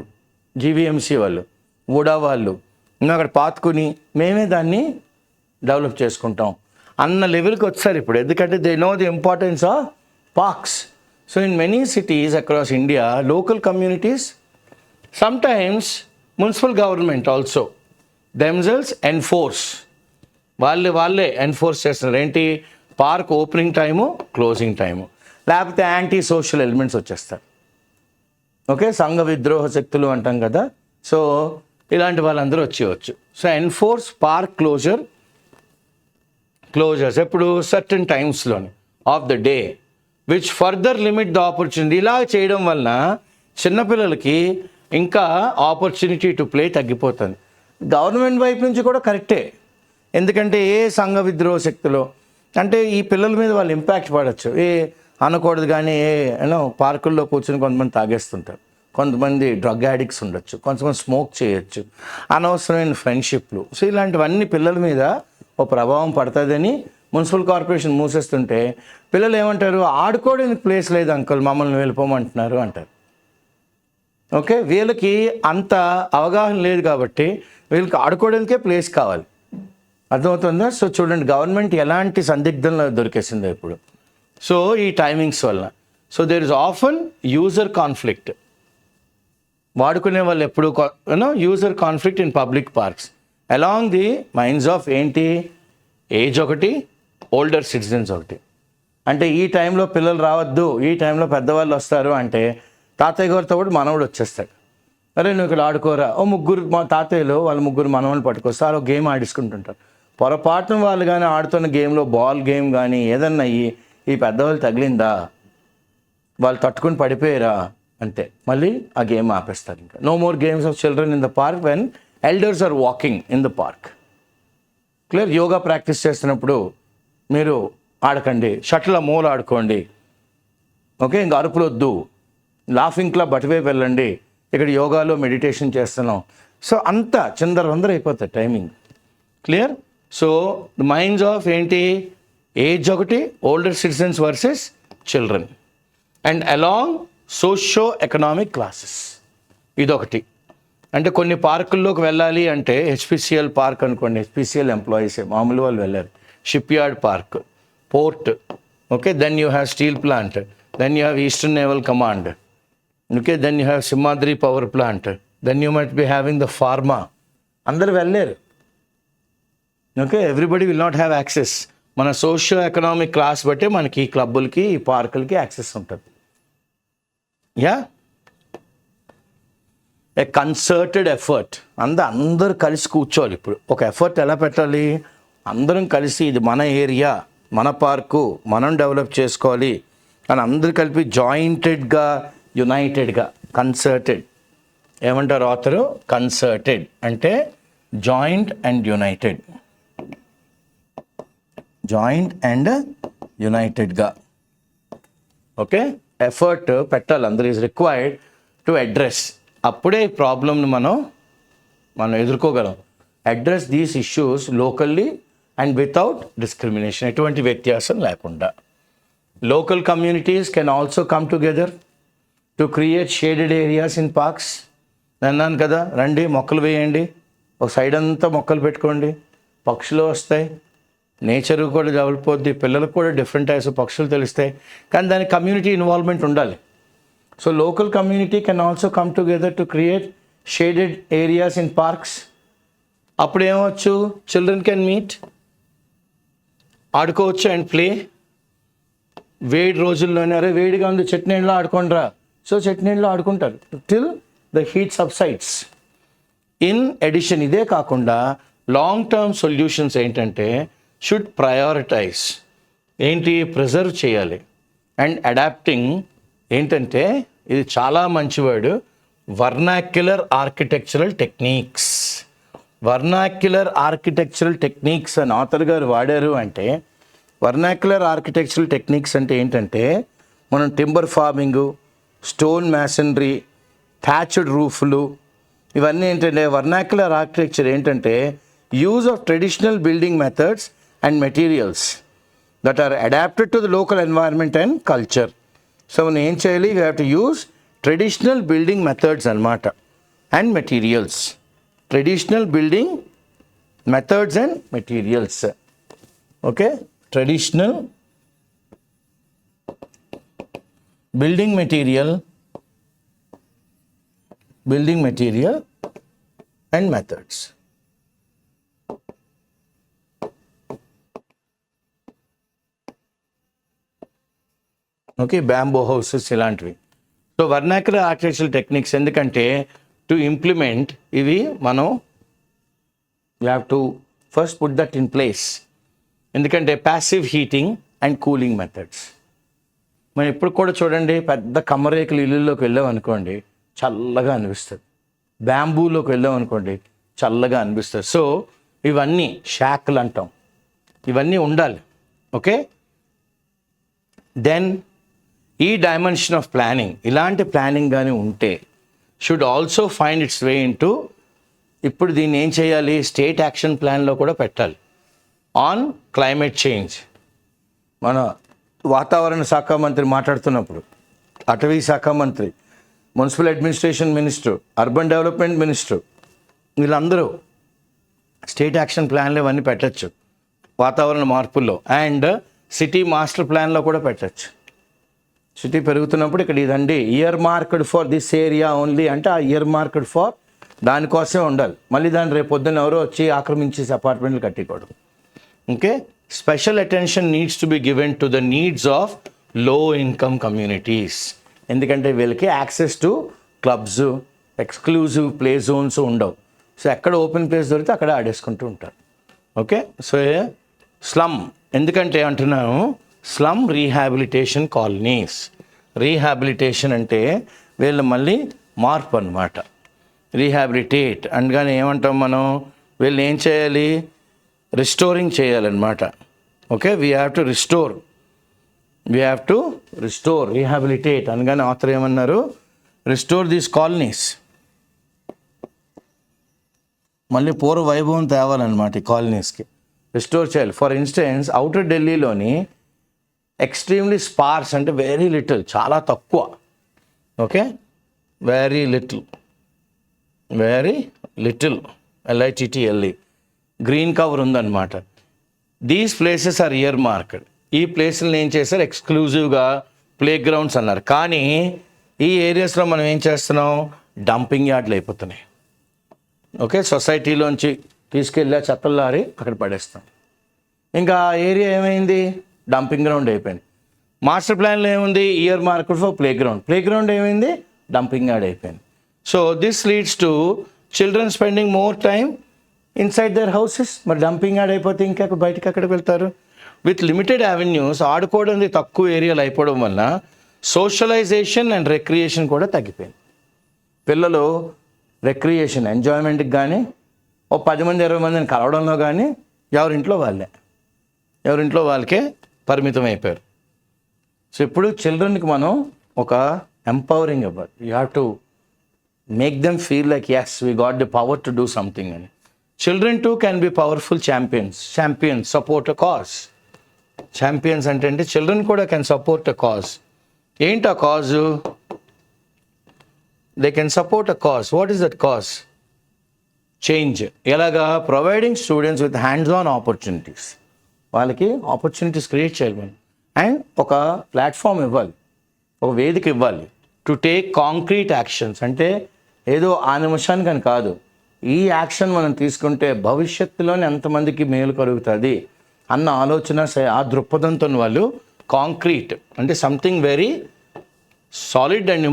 జీవీఎంసీ వాళ్ళు, వుడా వాళ్ళు మేము అక్కడ పాతుకుని మేమే దాన్ని డెవలప్ చేసుకుంటాం అన్న లెవెల్కి వచ్చారు ఇప్పుడు. ఎందుకంటే they know the importance of parks. So in many cities across India local communities, sometimes municipal government also themselves enforce, వాళ్ళే ఎన్ఫోర్స్ చేస్తున్నారు. ఏంటి? Park opening time, closing time. లేకపోతే యాంటీ సోషల్ ఎలిమెంట్స్ వచ్చేస్తారు. ఓకే, సంఘ విద్రోహ శక్తులు అంటాం కదా. సో ఇలాంటి వాళ్ళందరూ వచ్చేయచ్చు. సో ఎన్ఫోర్స్ పార్క్ క్లోజర్స్ ఎప్పుడు సర్టన్ టైమ్స్లోని of the day which further limit the opportunity. ఇలా చేయడం వలన చిన్నపిల్లలకి ఇంకా ఆపర్చునిటీ టు ప్లే తగ్గిపోతుంది. గవర్నమెంట్ వైపు నుంచి కూడా కరెక్టే, ఎందుకంటే ఏ సంఘ విద్రోహ శక్తులు అంటే ఈ పిల్లల మీద వాళ్ళు ఇంపాక్ట్ పడవచ్చు. అనకూడదు కానీ పార్కుల్లో కూర్చొని కొంతమంది తాగేస్తుంటారు, కొంతమంది డ్రగ్ యాడిక్ట్స్ ఉండొచ్చు, కొంతమంది స్మోక్ చేయొచ్చు, అనవసరమైన ఫ్రెండ్షిప్లు. సో ఇలాంటివన్నీ పిల్లల మీద ఓ ప్రభావం పడుతుందని మున్సిపల్ కార్పొరేషన్ మూసేస్తుంటే పిల్లలు ఏమంటారు, ఆడుకోవడానికి ప్లేస్ లేదు అంకుల్, మమ్మల్ని వెళ్ళిపోమంటున్నారు అంటారు. ఓకే, వీళ్ళకి అంత అవగాహన లేదు కాబట్టి వీళ్ళకి ఆడుకోవడానికే ప్లేస్ కావాలి. అర్థమవుతుందా? సో చూడండి గవర్నమెంట్ ఎలాంటి సందిగ్ధంలో దొరికేసిందో ఇప్పుడు. సో ఈ టైమింగ్స్ వల్ల so there is often user conflict. వాడుకునే వాళ్ళు ఎప్పుడు user conflict in public parks along the minds of ఏంటి, ఏజ్ ఒకటి, ఓల్డర్ సిటిజన్స్ ఒకటి. అంటే ఈ టైంలో పిల్లలు రావద్దు, ఈ టైంలో పెద్దవాళ్ళు వస్తారు అంటే తాతయ్య గారితో కూడా మనవడు వచ్చేస్తాడు. అరే నువ్వు ఇక్కడ ఆడుకోరా, ఓ ముగ్గురు మా తాతయ్యలు వాళ్ళ ముగ్గురు మనవళ్ళు పట్టుకొస్తారు, ఒక గేమ్ ఆడించుకుంటుంటారు. పొరపాటున వాళ్ళు కానీ ఆడుతున్న గేమ్లో బాల్ గేమ్ కానీ ఏదన్నా అయ్యి ఈ పెద్దవాళ్ళు తగిలిందా, వాళ్ళు తట్టుకుని పడిపోయారా అంతే, మళ్ళీ ఆ గేమ్ ఆపేస్తారు. ఇంకా no more games of children in the park when elders are walking in the park. Clear? Yoga practice చేస్తున్నప్పుడు మీరు ఆడకండి, షటిల్ మూల ఆడుకోండి. ఓకే, ఇంకా అరుపులొద్దు, లాఫింగ్ క్లబ్ అటువైపు వెళ్ళండి, ఇక్కడ యోగాలో మెడిటేషన్ చేస్తున్నాం. సో అంతా చిందరవందర అయిపోతుంది timing. Clear? So the minds of ఏంటి, ఏజ్ ఒకటి, older citizens versus children, and along socio economic classes ఇదొకటి. అంటే కొన్ని పార్కుల్లోకి వెళ్ళాలి అంటే హెచ్పిసిఎల్ పార్క్ అనుకోండి, హెచ్పిసిఎల్ ఎంప్లాయీసే, మామూలు వాళ్ళు వెళ్ళారు. Shipyard park, port, okay, then you have steel plant, then you have eastern naval command, okay, then you have Simhadri power plant, then you might be having the pharma. అందరు వెళ్ళారు. Okay, everybody will not have access. మన socio economic class బట్టే మనకి ఈ క్లబ్బులకి, ఈ పార్కులకి access ఉంటుంది. Yeah, ఏ concerted effort. అందరూ కలిసి కూర్చోవాలి. ఇప్పుడు ఒక ఎఫర్ట్ ఎలా పెట్టాలి, అందరం కలిసి ఇది మన ఏరియా, మన పార్కు, మనం డెవలప్ చేసుకోవాలి అని అందరు కలిపి జాయింటెడ్గా, యునైటెడ్గా, కన్సర్టెడ్. ఏమంటారు ఆథరు? కన్సర్టెడ్ అంటే joint and united, joint and యునైటెడ్గా. ఓకే, ఎఫర్ట్ పెట్టాలి అందరూ ఈజ్ రిక్వైర్డ్ టు అడ్రస్. అప్పుడే ఈ ప్రాబ్లమ్ని మనం ఎదుర్కోగలం. Address these issues locally and without discrimination, ఎటువంటి వ్యత్యాసం లేకుండా. Local communities can also come together to create shaded areas in parks. నేను అన్నాను కదా, రండి మొక్కలు వేయండి, ఒక సైడ్ అంతా మొక్కలు పెట్టుకోండి, పక్షులు వస్తాయి, నేచర్ కూడా డెవలప్ అవుద్ది, పిల్లలకు కూడా డిఫరెంట్ టైప్స్ ఆఫ్ పక్షులు తెలుస్తాయి. కానీ దానికి కమ్యూనిటీ ఇన్వాల్వ్మెంట్ ఉండాలి. So local community can also come together to create shaded areas in parks. అప్పుడు ఏమవచ్చు, చిల్డ్రన్ కెన్ మీట్, ఆడుకోవచ్చు అండ్ ప్లే. వేడి రోజుల్లోనే అరే వేడిగా ఉంది చెట్టు నీళ్ళలో ఆడుకోండిరా, సో చెట్టు నీళ్ళలో ఆడుకుంటారు till the heat subsides. In addition ఇదే కాకుండా లాంగ్ టర్మ్ సొల్యూషన్స్ ఏంటంటే షుడ్ ప్రయారిటైజ్, ఏంటి, ప్రిజర్వ్ చేయాలి. అండ్ అడాప్టింగ్ ఏంటంటే ఇది చాలా మంచి word, vernacular architectural techniques. Vernacular architectural techniques అని ఆథర్ గారు వాడారు. అంటే వర్నాక్యులర్ ఆర్కిటెక్చరల్ టెక్నిక్స్ అంటే ఏంటంటే మనం timber framing, stone masonry, thatched రూఫ్లు, ఇవన్నీ ఏంటంటే వర్నాక్యులర్ ఆర్కిటెక్చర్ ఏంటంటే use of traditional building methods and materials that are adapted to the local environment and culture. So మనం ఏం చేయాలి, we have to use traditional building methods అన్నమాట and materials. Traditional building methods and materials. Okay, traditional building material and methods. Okay, bamboo houses ఇలాంటివి. So vernacular architectural techniques ఎందుకంటే to implement ఇవి మనం we have to first put that in place. ఎందుకంటే passive heating and cooling methods. మనం ఇప్పుడు కూడా చూడండి, పెద్ద కమ్మరేకులు ఇల్లుల్లోకి వెళ్ళాం అనుకోండి, చల్లగా అనిపిస్తుంది. బ్యాంబూలోకి వెళ్ళాం అనుకోండి, చల్లగా అనిపిస్తుంది. సో ఇవన్నీ షాక్లు అంటాం, ఇవన్నీ ఉండాలి. ఓకే, దెన్ ఈ డైమెన్షన్ ఆఫ్ ప్లానింగ్, ఇలాంటి ప్లానింగ్ కానీ ఉంటే should also find its way into, ఇప్పుడు దీన్ని ఏం చేయాలి, స్టేట్ యాక్షన్ ప్లాన్లో కూడా పెట్టాలి ఆన్ క్లైమేట్ చేంజ్. మన వాతావరణ శాఖ మంత్రి మాట్లాడుతున్నప్పుడు, అటవీ శాఖ మంత్రి, municipal administration minister, urban development minister, వీళ్ళందరూ స్టేట్ యాక్షన్ ప్లాన్లు ఇవన్నీ పెట్టచ్చు వాతావరణ మార్పుల్లో. అండ్ సిటీ మాస్టర్ ప్లాన్లో కూడా పెట్టచ్చు. సిటీ పెరుగుతున్నప్పుడు ఇక్కడ ఇదండి year marked for this area only అంటే, ఆ ఇయర్ మార్క్డ్ ఫర్ దానికోసమే ఉండాలి. మళ్ళీ దాన్ని రేపు పొద్దున్న ఎవరో వచ్చి ఆక్రమించేసి అపార్ట్మెంట్లు కట్టికూడదు. Okay, special attention needs to be given to the needs of low income communities. ఎందుకంటే వీళ్ళకి access to clubs, exclusive play zones ఉండవు. సో ఎక్కడ ఓపెన్ ప్లేస్ దొరికితే అక్కడ ఆడేసుకుంటూ ఉంటారు. ఓకే, సో స్లమ్ ఎందుకంటే అంటున్నాను, స్లమ్ రీహాబిలిటేషన్ కాలనీస్. రీహాబిలిటేషన్ అంటే వీళ్ళు మళ్ళీ మార్పు అన్నమాట. రీహాబిలిటేట్ అనగానే ఏమంటాం మనం, వీళ్ళు ఏం చేయాలి, రిస్టోరింగ్ చేయాలన్నమాట. Okay, we have to restore, rehabilitate అనగానే ఆథర్ ఏమన్నారు, రిస్టోర్ దీస్ కాలనీస్. మళ్ళీ పూర్వ వైభవం తేవాలన్నమాట ఈ కాలనీస్కి, రిస్టోర్ చేయాలి. ఫర్ ఇన్స్టెన్స్ అవుటర్ ఢిల్లీలోని ఎక్స్ట్రీమ్లీ స్పార్స్ అంటే వెరీ లిటిల్, చాలా తక్కువ. Okay, very little LITTLE green cover ఉందన్నమాట. These places are earmarked. ఈ ప్లేసులను ఏం చేశారు, ఎక్స్క్లూజివ్గా ప్లే గ్రౌండ్స్ అన్నారు. కానీ ఈ ఏరియాస్లో మనం ఏం చేస్తున్నాం, డంపింగ్ యార్డ్లు అయిపోతున్నాయి. ఓకే, సొసైటీలోంచి తీసుకెళ్ళి చెత్తల లారీ అక్కడ పడేస్తాం. ఇంకా ఆ ఏరియా ఏమైంది, డంపింగ్ గ్రౌండ్ అయిపోయింది. మాస్టర్ ప్లాన్లో ఏముంది, earmarked for playground ఏమైంది, డంపింగ్ యార్డ్ అయిపోయింది. So this leads to children spending more time inside their houses. మరి డంపింగ్ యార్డ్ అయిపోతే ఇంకా బయటకు అక్కడికి వెళ్తారు. విత్ లిమిటెడ్ అవెన్యూస్, ఆడుకోవడం తక్కువ ఏరియాలు అయిపోవడం వల్ల సోషలైజేషన్ అండ్ రిక్రియేషన్ కూడా తగ్గిపోయింది. పిల్లలు రిక్రియేషన్ ఎంజాయ్మెంట్కి కానీ ఓ 10 మంది 20 మందిని కలవడంలో కానీ ఎవరింట్లో వాళ్ళకే పరిమితం అయిపోయారు. సో ఇప్పుడు చిల్డ్రన్కి మనం ఒక ఎంపవరింగ్ ఇవ్వాలి. You have to make them feel like yes, we got the power to do something అని. Children too can be powerful champions, support a cause. Champions అంటే children కూడా can support a cause. ఏంటి ఆ cause? They can support a cause. What is that cause? Change. ఎలాగా? Providing students with hands-on opportunities. వాళ్ళకి opportunities create చేయాలి మనం. And ఒక platform ఇవ్వాలి, ఒక వేదిక ఇవ్వాలి. టు టేక్ కాంక్రీట్ యాక్షన్స్ అంటే ఏదో ఆ నిమిషానికి అని కాదు, ఈ యాక్షన్ మనం తీసుకుంటే భవిష్యత్తులోనే ఎంతమందికి మేలు కలుగుతుంది అన్న ఆలోచన, ఆ దృక్పథంతో వాళ్ళు కాంక్రీట్ అంటే something very solid and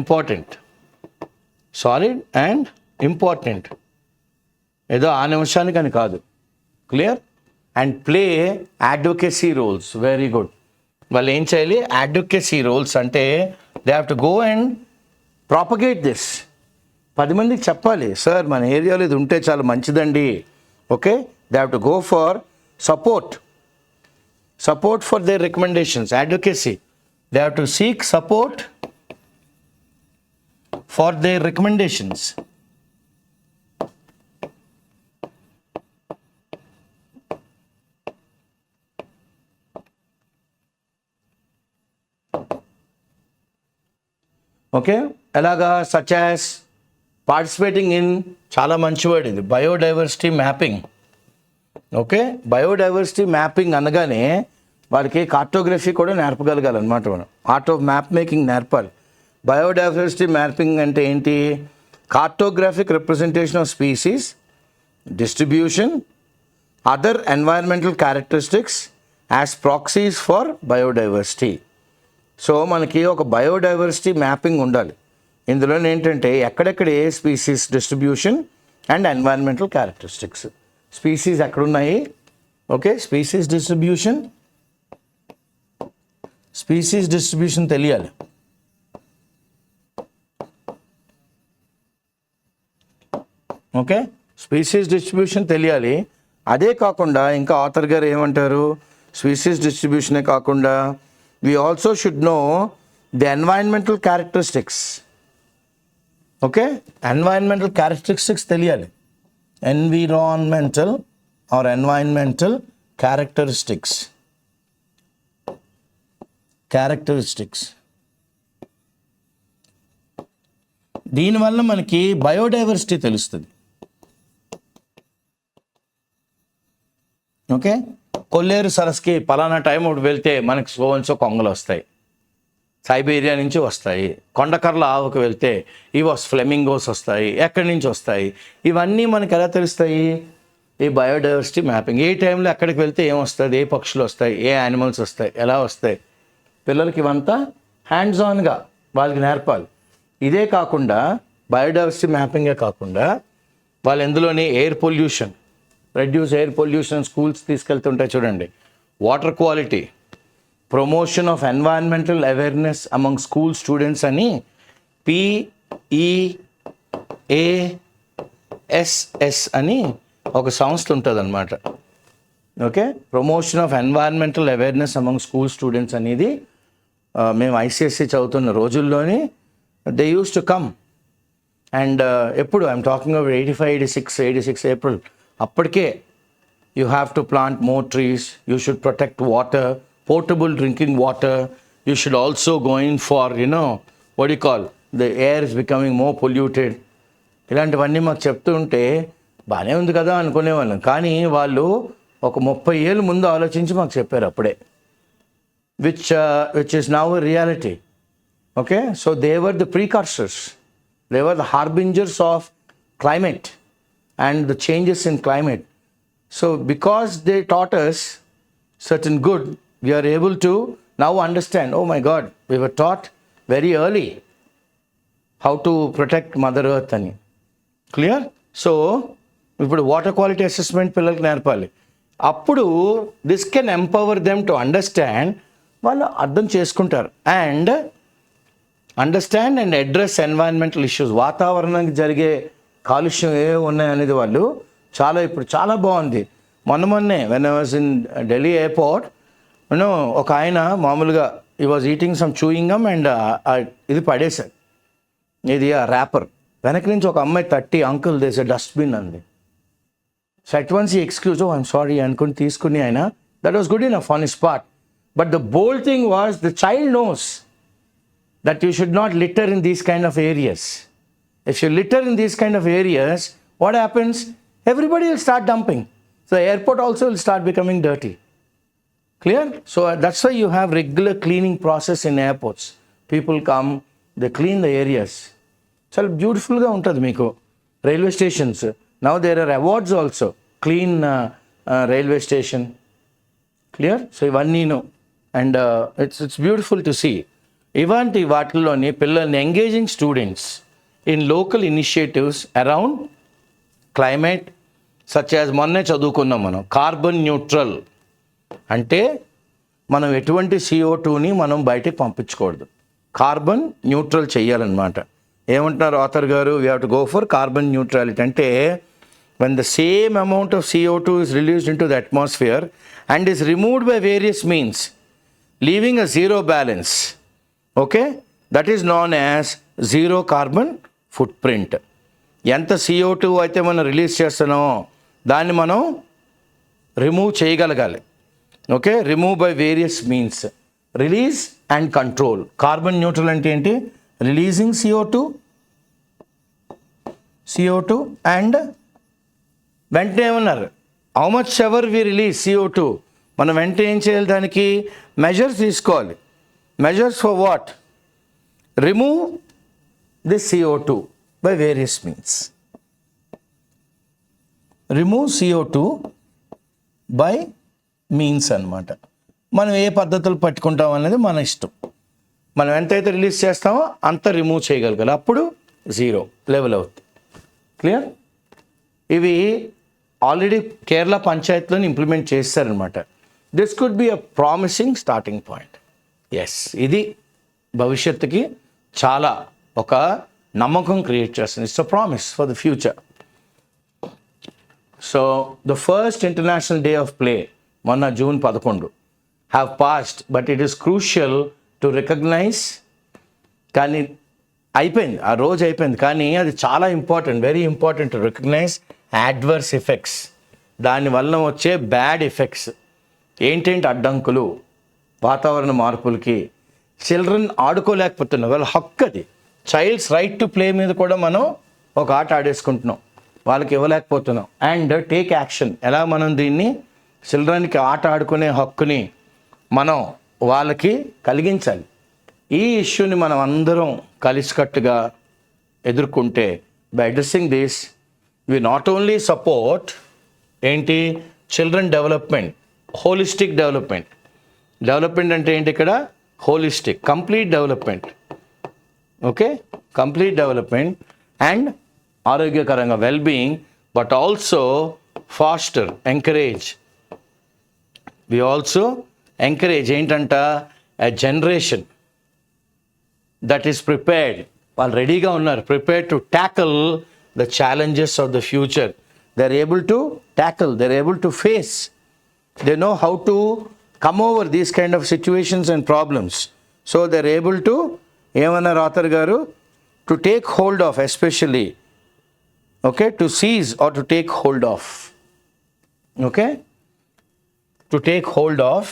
important, ఏదో ఆ నిమిషానికి అని కాదు. Clear? And play advocacy roles. Very good. వాళ్ళు ఏం చేయాలి, అడ్వకేసీ రోల్స్ అంటే they have to go and propagate this. 10 మందికి చెప్పాలి, సార్ మన ఏరియాలో ఇది ఉంటే చాలా మంచిదండి. Okay, they have to go for support for their recommendations. Advocacy, they have to seek support for their recommendations. Okay, ఎలాగా? సచ్ యాజ్ పార్టిసిపేటింగ్ ఇన్, చాలా మంచి వర్డ్ ఇది, biodiversity mapping. Okay, biodiversity mapping అనగానే వారికి కార్టోగ్రఫీ కూడా నేర్పగలగాలన్నమాట. మనం art of map making నేర్పాలి. Biodiversity mapping అంటే ఏంటి? Cartographic representation of species, distribution, other environmental characteristics as proxies for biodiversity. So మనకి ఒక బయోడైవర్సిటీ మ్యాపింగ్ ఉండాలి. ఇందులో ఏంటంటే ఎక్కడెక్కడ ఏ species distribution and environmental characteristics. Species ఎక్కడున్నాయి, ఓకే, స్పీసీస్ డిస్ట్రిబ్యూషన్ తెలియాలి. ఓకే, స్పీసీస్ డిస్ట్రిబ్యూషన్ తెలియాలి. అదే కాకుండా ఇంకా ఆథర్ గారు ఏమంటారు, స్పీసీస్ డిస్ట్రిబ్యూషనే కాకుండా we also should know the environmental characteristics. Okay, environmental characteristics తెలియాలి. Environmental characteristics. దీనివల్ల మనకి బయోడైవర్సిటీ తెలుస్తుంది. ఓకే, కొల్లేరు సరస్సుకి పలానా టైం ఒకటి వెళ్తే మనకి సోన్సో కొంగలు వస్తాయి, సైబీరియా నుంచి వస్తాయి. కొండకర్ల ఆవుకు వెళ్తే ఫ్లెమింగోస్ వస్తాయి, ఎక్కడి నుంచి వస్తాయి, ఇవన్నీ మనకి ఎలా తెలుస్తాయి, ఈ బయోడైవర్సిటీ మ్యాపింగ్. ఏ టైంలో ఎక్కడికి వెళ్తే ఏమొస్తుంది, ఏ పక్షులు వస్తాయి, ఏ యానిమల్స్ వస్తాయి, ఎలా వస్తాయి, పిల్లలకి ఇవంతా హ్యాండ్స్ ఆన్గా వాళ్ళకి నేర్పాలి. ఇదే కాకుండా బయోడైవర్సిటీ మ్యాపింగే కాకుండా వాళ్ళు ఎందులోని రెడ్యూస్ ఎయిర్ పొల్యూషన్ స్కూల్స్ తీసుకెళ్తుంటే చూడండి, water quality, promotion of environmental awareness among school students అని PEASS అని ఒక సంస్థ ఉంటుంది అన్నమాట. Okay, promotion of environmental awareness among school students అనేది మేము ICSE చదువుతున్న రోజుల్లోనే they use to come and ఎప్పుడు ఐఎమ్ టాకింగ్ అబౌట్ 86 ఏప్రిల్ అప్పటికే you have to plant more trees, you should protect water, portable drinking water, you should also go in for, the air is becoming more polluted. ఇలాంటివన్నీ మాకు చెప్తూ ఉంటే బాగానే ఉంది కదా అనుకునేవాళ్ళం. కానీ వాళ్ళు ఒక 30 ఏళ్ళ ముందు ఆలోచించి మాకు చెప్పారు అప్పుడే, which is now a reality. Okay, so they were the precursors, they were the harbingers of climate and the changes in climate. So because they taught us certain good, we are able to now understand, oh my God, we were taught very early how to protect Mother Earth ani. Clear? So ఇప్పుడు water quality assessment పిల్లలకి నేర్పాలి. అప్పుడు this can empower them to understand, వాళ్ళు అర్థం చేసుకుంటారు and understand and address environmental issues. వాతావరణానికి జరిగే కాలుష్యం ఏవే ఉన్నాయనేది వాళ్ళు ఇప్పుడు చాలా బాగుంది. మొన్నే when I was in Delhi airport, ఒక ఆయన మామూలుగా ఈ was eating some chewing gum and ఇది పడేశాడు, ఇది ఆ ర్యాపర్. వెనక నుంచి ఒక అమ్మాయి తట్టి, అంకుల్ దేస్ ఎ డస్ట్బిన్ అంది. సో అట్ వన్స్ ఈ ఎక్స్క్యూజ్, ఐఎమ్ సారీ అనుకుని తీసుకుని ఆయన, that was good enough on his part. But the bold thing was the child knows that you should not litter in these kind of areas. If you litter in these kind of areas, what happens? Everybody will start dumping. So the airport also will start becoming dirty. Clear? So that's why you have regular cleaning process in airports. People come, they clean the areas. చాలా బ్యూటిఫుల్గా ఉంటుంది మీకు. Railway stations, now there are awards also, clean railway station. Clear? So ఇవన్నీను and it's beautiful to see. ఇవాంటి వాటిల్లోని పిల్లల్ని engaging students in local initiatives around climate, such as మొన్నే చదువుకున్నాం మనం carbon neutral. అంటే మనం ఎటువంటి CO2ని మనం బయటికి పంపించకూడదు, కార్బన్ న్యూట్రల్ చేయాలన్నమాట. ఏమంటున్నారు ఆథర్ గారు, we have to go for carbon neutrality. అంటే when the same amount of CO2 is released into the atmosphere and is removed by various means, leaving a zero balance. Okay, that is known as zero carbon foot print. ఎంత CO2 అయితే మనం release చేస్తున్నామో దాన్ని మనం remove చేయగలగాలి. Okay, remove by various means, release and control. Carbon neutral అంటే ఏంటి? Releasing CO2 and వెంటనే ఏమన్నారు, how much ever we release CO2, మనం వెంటనే ఏం చేయాలి, దానికి మెజర్స్ తీసుకోవాలి. Measures for what? Remove this CO2 by various means. Remove CO2 by means అన్నమాట. మనం ఏ పద్ధతులు పట్టుకుంటాం అనేది మన ఇష్టం. మనం ఎంతైతే రిలీజ్ చేస్తామో అంత రిమూవ్ చేయగలగాలి, అప్పుడు 0 లెవెల్ అవుతుంది. క్లియర్? ఇవి ఆల్రెడీ కేరళ పంచాయత్లోని ఇంప్లిమెంట్ చేస్తారనమాట. This could be a promising starting point. Yes, ఇది భవిష్యత్తుకి చాలా ఒక నమ్మకం క్రియేట్ చేస్తుంది. It's a promise for the future. So the first international day of play మొన్న June 11 have passed, but it is crucial to recognise. కానీ అయిపోయింది, ఆ రోజు అయిపోయింది, కానీ అది చాలా important, very important to recognise adverse effects. దానివల్ల వచ్చే బ్యాడ్ ఎఫెక్ట్స్ ఏంటేంటి, అడ్డంకులు, వాతావరణ మార్పులకి. చిల్డ్రన్ ఆడుకోలేకపోతున్నారు, వాళ్ళ హక్కు అది. చైల్డ్స్ రైట్ టు ప్లే మీద కూడా మనం ఒక ఆట ఆడేసుకుంటున్నాం, వాళ్ళకి ఇవ్వలేకపోతున్నాం. అండ్ టేక్ యాక్షన్, ఎలా మనం దీన్ని చిల్డ్రన్కి ఆట ఆడుకునే హక్కుని మనం వాళ్ళకి కలిగించాలి. ఈ ఇష్యూని మనం అందరం కలిసికట్టుగా ఎదుర్కొంటే, by addressing this we not only support ఏంటి children development, holistic development. Development అంటే ఏంటి ఇక్కడ? Holistic, complete development. Okay, complete development and ఆరోగ్యకరంగా wellbeing, but also foster encourage. We also encourage ఏంటంట, a generation that is prepared. వాళ్ళు రెడీగా ఉన్నారు, prepared to tackle the challenges of the future. They are able to tackle, they are able to face, they know how to come over these kind of situations and problems. So they're able to, ఏమన్నారు author గారు, to take hold of, especially, okay, to seize or to take hold of, okay, to take hold of,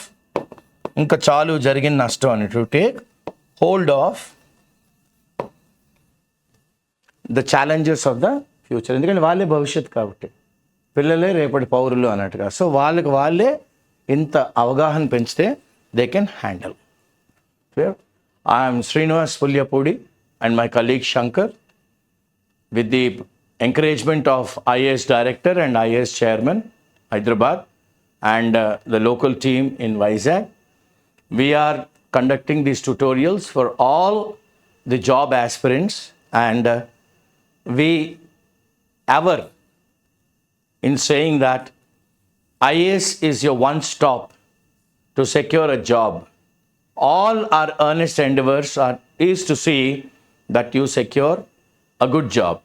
ఇంకా చాలు జరిగిన నష్టం అని, to take hold of the challenges of the future. ఎందుకంటే వాళ్ళే భవిష్యత్తు కాబట్టి, పిల్లలే రేపటి పౌరులు అన్నట్టుగా. సో వాళ్ళకి వాళ్ళే ఇంత అవగాహన పెంచితే they can handle. I'm Srinivas Pulyapudi and my colleague Shankar, with the encouragement of IAS Director and IAS Chairman, Hyderabad, and the local team in Vizag. We are conducting these tutorials for all the job aspirants, and we ever in saying that IAS is your one stop to secure a job. All our earnest endeavors is to see that you secure a good job.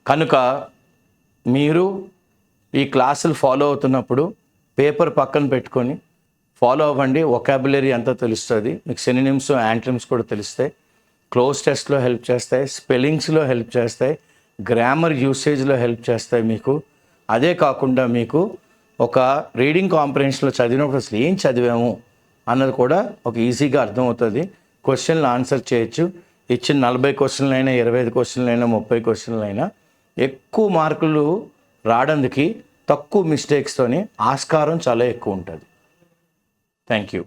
కనుక మీరు ఈ క్లాసులు follow అవుతున్నప్పుడు paper పక్కన పెట్టుకొని follow అవ్వండి. Vocabulary అంతా తెలుస్తుంది మీకు, సినోనిమ్స్ యాంటనిమ్స్ కూడా తెలుస్తాయి, క్లోజ్ టెస్ట్లో హెల్ప్ చేస్తాయి, స్పెల్లింగ్స్లో హెల్ప్ చేస్తాయి, గ్రామర్ యూసేజ్లో హెల్ప్ చేస్తాయి మీకు. అదే కాకుండా మీకు ఒక రీడింగ్ కాంప్రహెన్షన్లో చదివినప్పుడు అసలు ఏం చదివాము అన్నది కూడా ఒక ఈజీగా అర్థమవుతుంది. క్వశ్చన్లు ఆన్సర్ చేయొచ్చు. ఇచ్చిన 40 క్వశ్చన్లైనా 25 క్వశ్చన్లైనా 30 క్వశ్చన్లైనా ఎక్కువ మార్కులు రావడానికి తక్కువ మిస్టేక్స్తోని ఆస్కారం చాలా ఎక్కువ ఉంటుంది. Thank you.